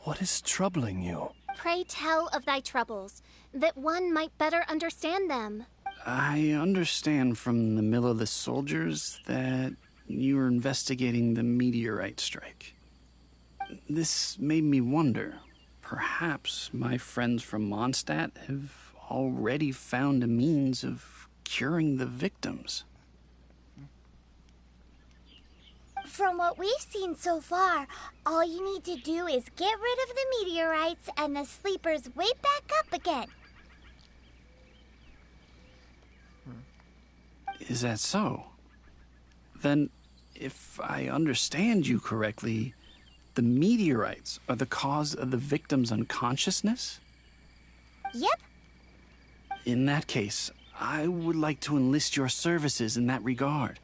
Speaker 7: what is troubling you?
Speaker 2: Pray tell of thy troubles, that one might better understand them.
Speaker 19: I understand from the Millilith soldiers that you are investigating the meteorite strike. This made me wonder, perhaps my friends from Mondstadt have already found a means of curing the victims.
Speaker 6: From what we've seen so far, all you need to do is get rid of the meteorites and the sleepers wake back up again.
Speaker 19: Is that so? Then, if I understand you correctly, the meteorites are the cause of the victim's unconsciousness?
Speaker 6: Yep.
Speaker 19: In that case, I would like to enlist your services in that regard.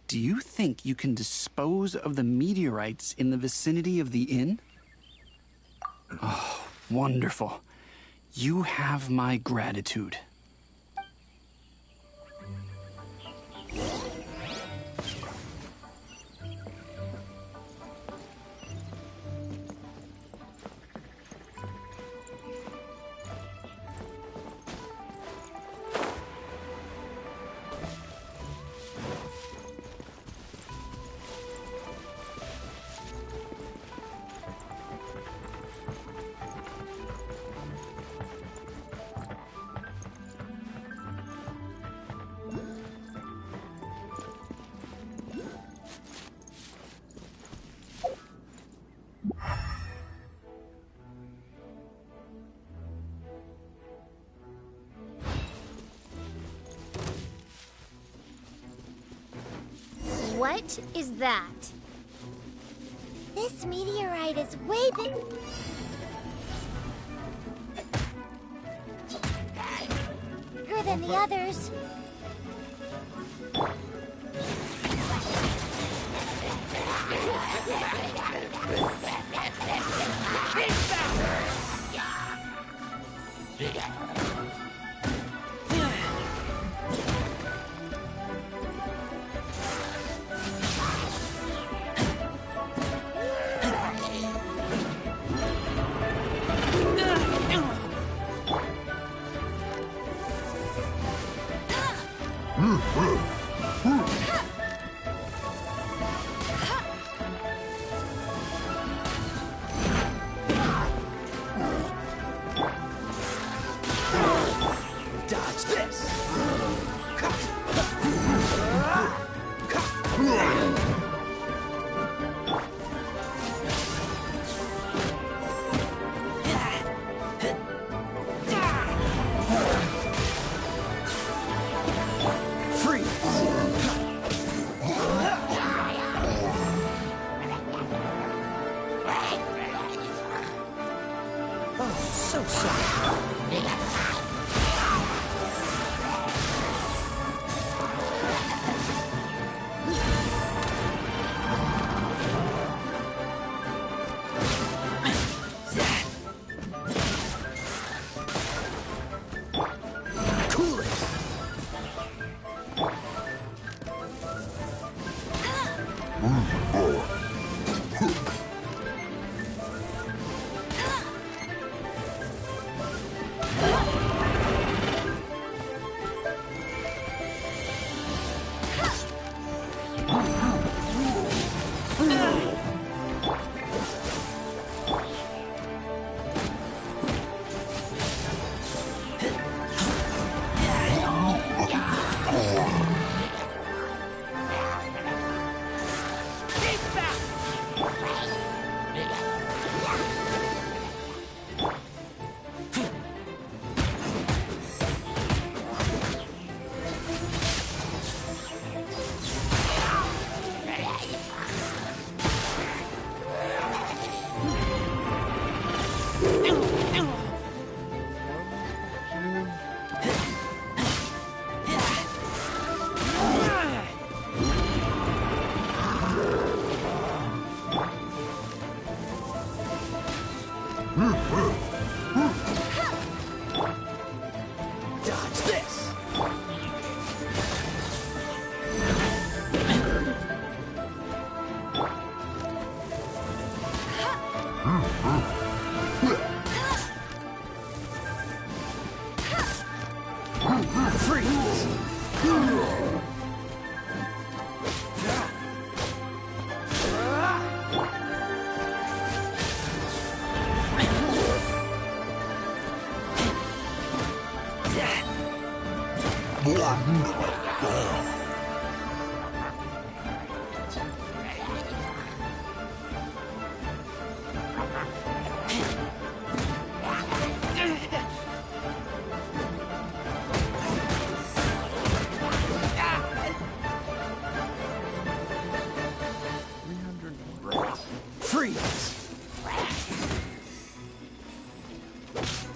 Speaker 19: Do you think you can dispose of the meteorites in the vicinity of the inn? Oh, wonderful. You have my gratitude.
Speaker 2: What is that?
Speaker 6: This meteorite is way bigger than the others.
Speaker 16: Dodge this! Dodge this! Freeze! Freeze!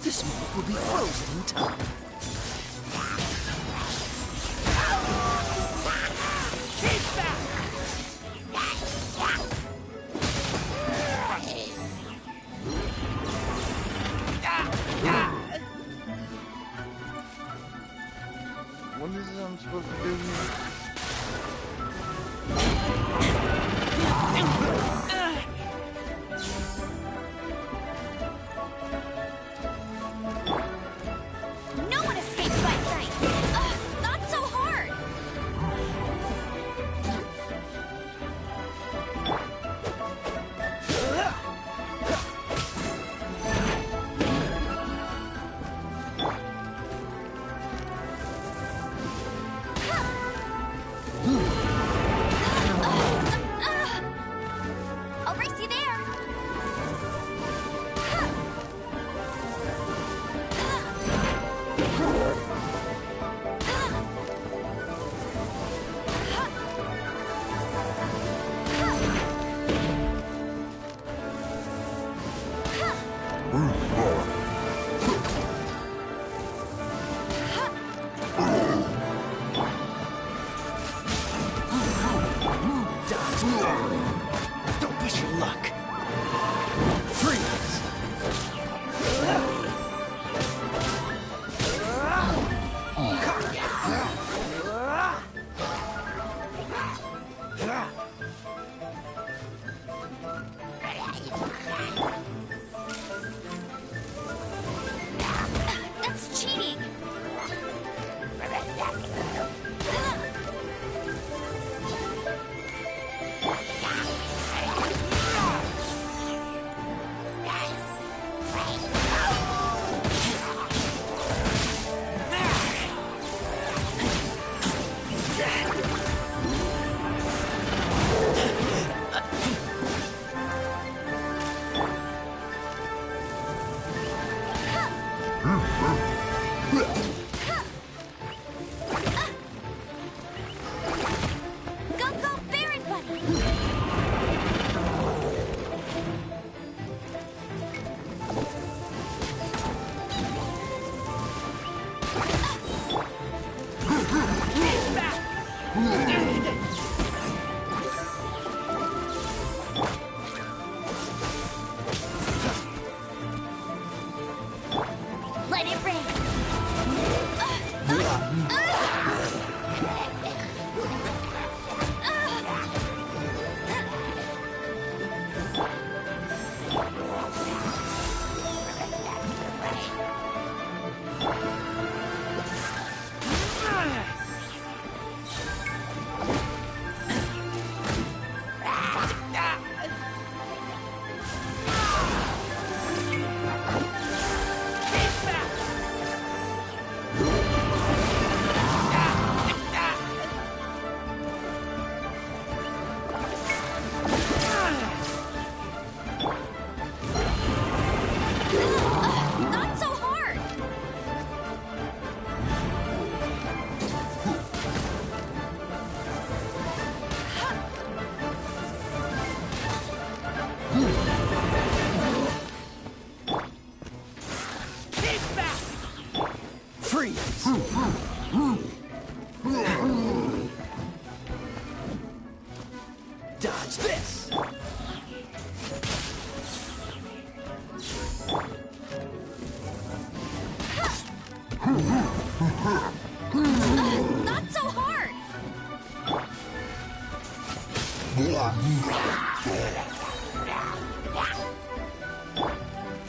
Speaker 16: This moment will be frozen in time. Keep back!
Speaker 1: What is I'm supposed to do here?
Speaker 2: No one escapes my sight! Not so hard! I'll race you there!
Speaker 16: Don't push your luck. Freeze!
Speaker 2: That's cheating!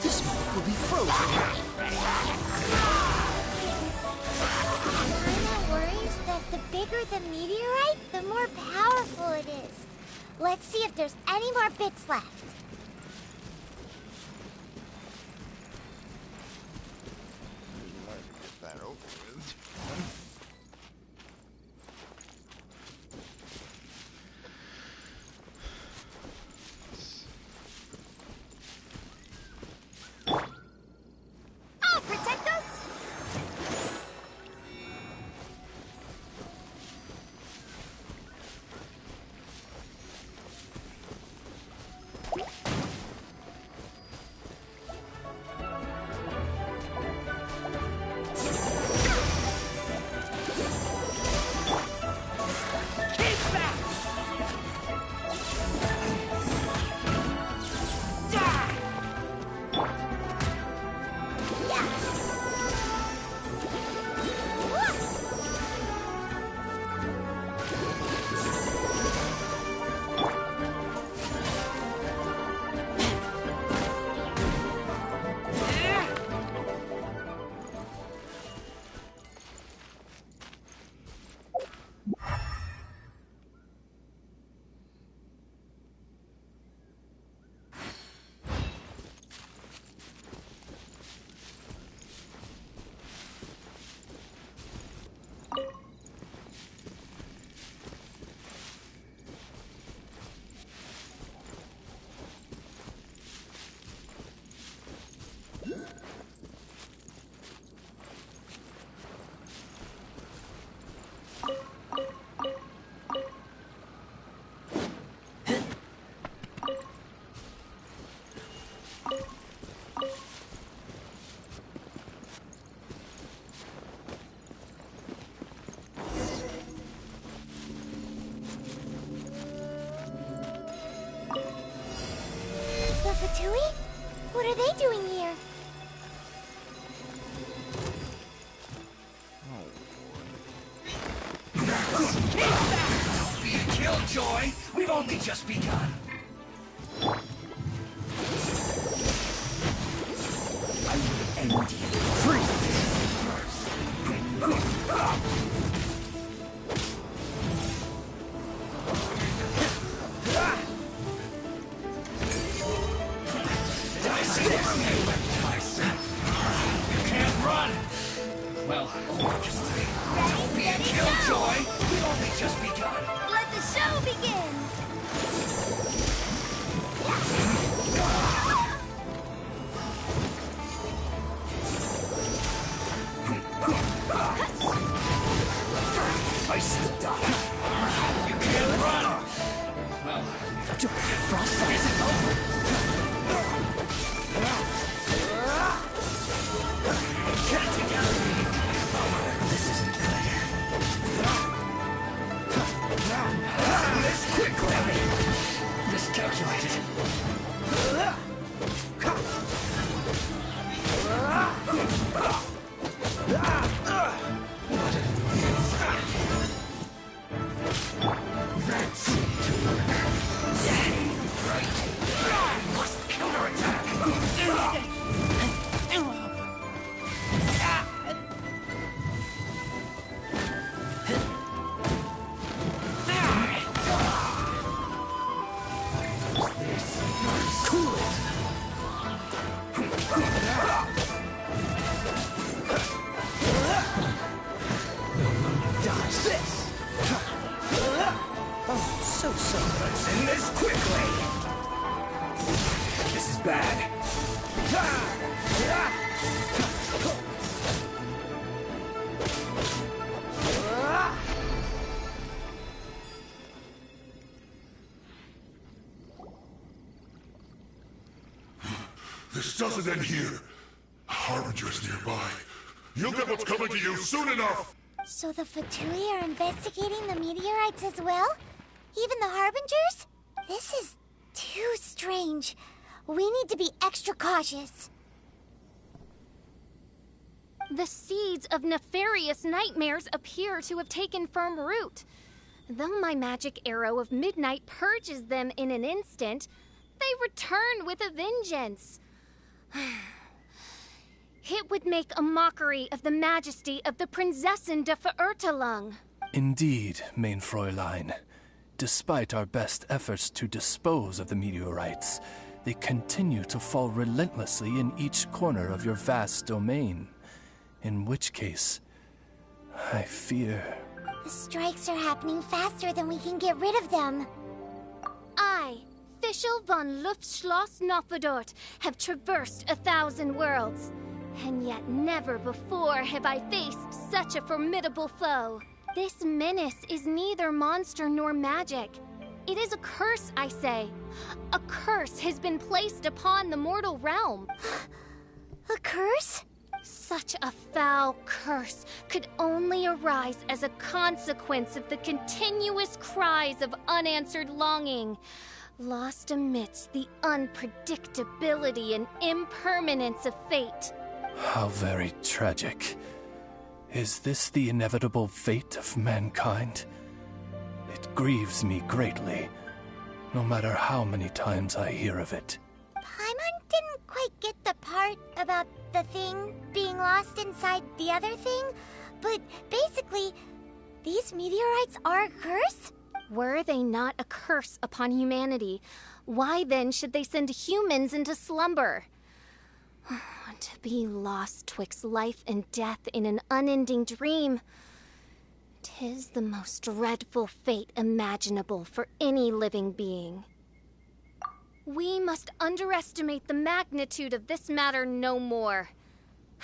Speaker 16: This moment will be frozen.
Speaker 6: Paimon worries that the bigger the meteorite, the more powerful it is. Let's see if there's any more bits left.
Speaker 1: Get that over with.
Speaker 2: I'll protect us!
Speaker 6: The Fatui? What are they doing here?
Speaker 16: Don't be a killjoy. We've only just begun. I will end you. Freeze! You can't run! Well, don't be a killjoy! We've only just begun!
Speaker 2: Let the show begin!
Speaker 16: Ice the dot. You can't run! Well, frostbite isn't over! Get it together! This isn't good. This quickly! Miscalculated. That's it. Right. Must counterattack. Cool it. Dodge this. Oh, so. Let's end this quickly. This is bad.
Speaker 20: This doesn't end here. Harbinger's nearby. You'll get what's coming to you soon enough!
Speaker 6: So the Fatui are investigating the meteorites as well? Even the Harbingers? This is too strange. We need to be extra cautious.
Speaker 2: The seeds of nefarious nightmares appear to have taken firm root. Though my magic arrow of midnight purges them in an instant, they return with a vengeance. It would make a mockery of the majesty of the Prinzessin de Verurtelung.
Speaker 7: Indeed, main Fräulein. Despite our best efforts to dispose of the meteorites, they continue to fall relentlessly in each corner of your vast domain. In which case, I fear...
Speaker 6: The strikes are happening faster than we can get rid of them.
Speaker 2: I, Fischl von Luftschloss Nofedort, have traversed 1,000 worlds. And yet never before have I faced such a formidable foe. This menace is neither monster nor magic. It is a curse, I say. A curse has been placed upon the mortal realm.
Speaker 6: A curse?
Speaker 2: Such a foul curse could only arise as a consequence of the continuous cries of unanswered longing, lost amidst the unpredictability and impermanence of fate.
Speaker 7: How very tragic. Is this the inevitable fate of mankind? It grieves me greatly, no matter how many times I hear of it.
Speaker 6: Paimon didn't quite get the part about the thing being lost inside the other thing, but basically, these meteorites are a curse?
Speaker 2: Were they not a curse upon humanity, why then should they send humans into slumber? To be lost twixt life and death in an unending dream. 'Tis the most dreadful fate imaginable for any living being. We must underestimate the magnitude of this matter no more.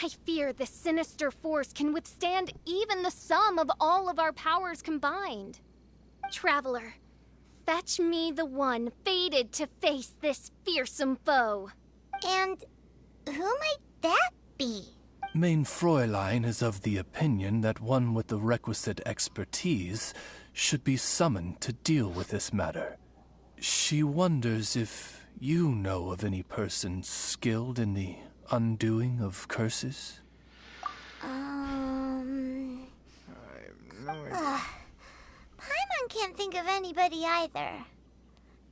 Speaker 2: I fear this sinister force can withstand even the sum of all of our powers combined. Traveler, fetch me the one fated to face this fearsome foe.
Speaker 6: And who might that be?
Speaker 7: Main Fräulein is of the opinion that one with the requisite expertise should be summoned to deal with this matter. She wonders if you know of any person skilled in the undoing of curses?
Speaker 1: I have no idea.
Speaker 6: Paimon can't think of anybody either.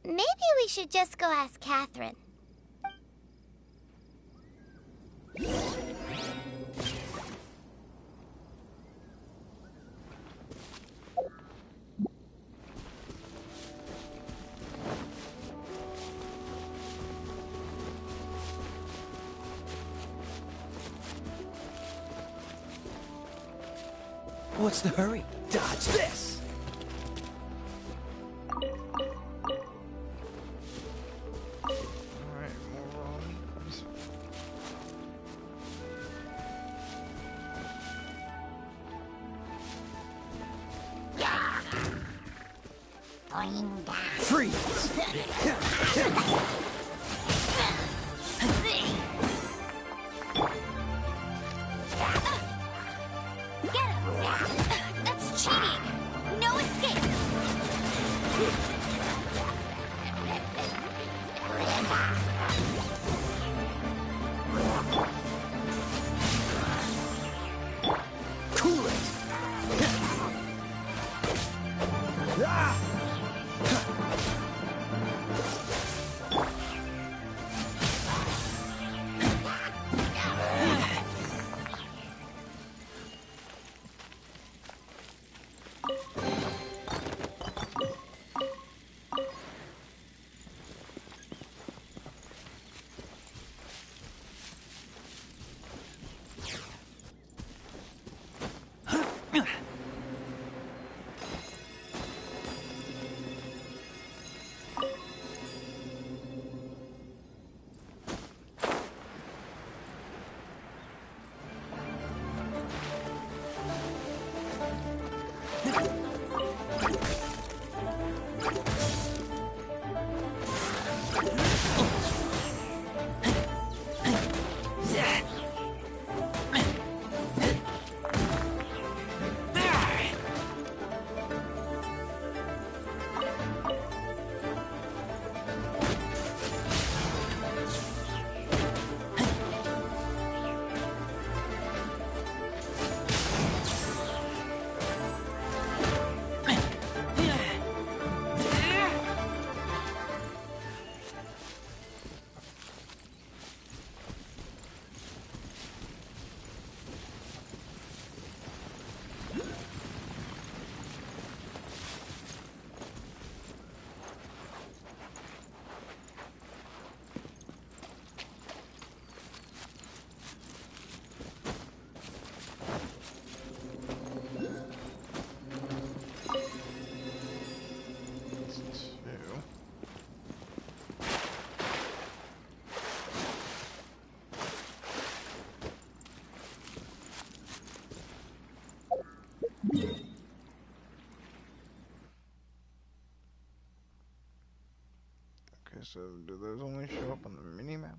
Speaker 6: Maybe we should just go ask Catherine.
Speaker 5: What's the hurry? Dodge this!
Speaker 1: Alright, move on.
Speaker 5: Freeze!
Speaker 2: That's cheating! No escape!
Speaker 5: Cool it! Ah!
Speaker 1: so do those only show up on the mini-map?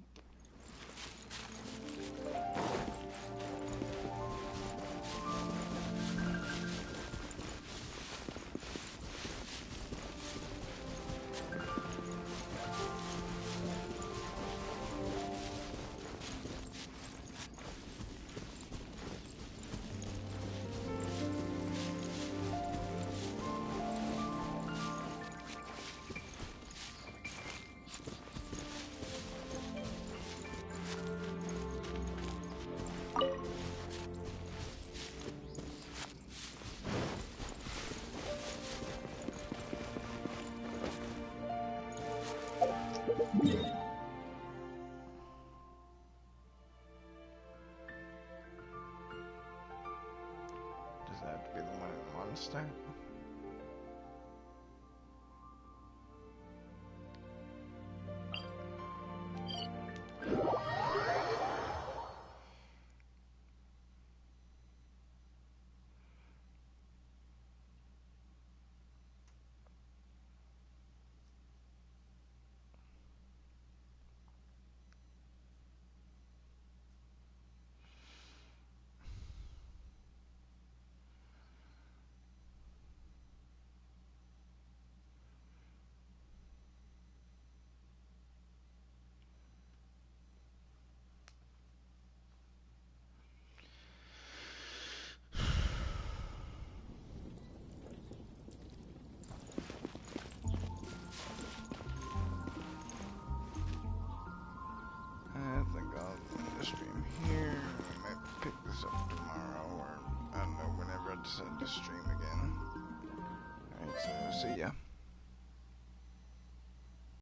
Speaker 1: Does that have to be the one in Monster? I think I'll end the stream here. We might pick this up tomorrow, or I don't know, whenever I decide to stream again. Alright, so see ya.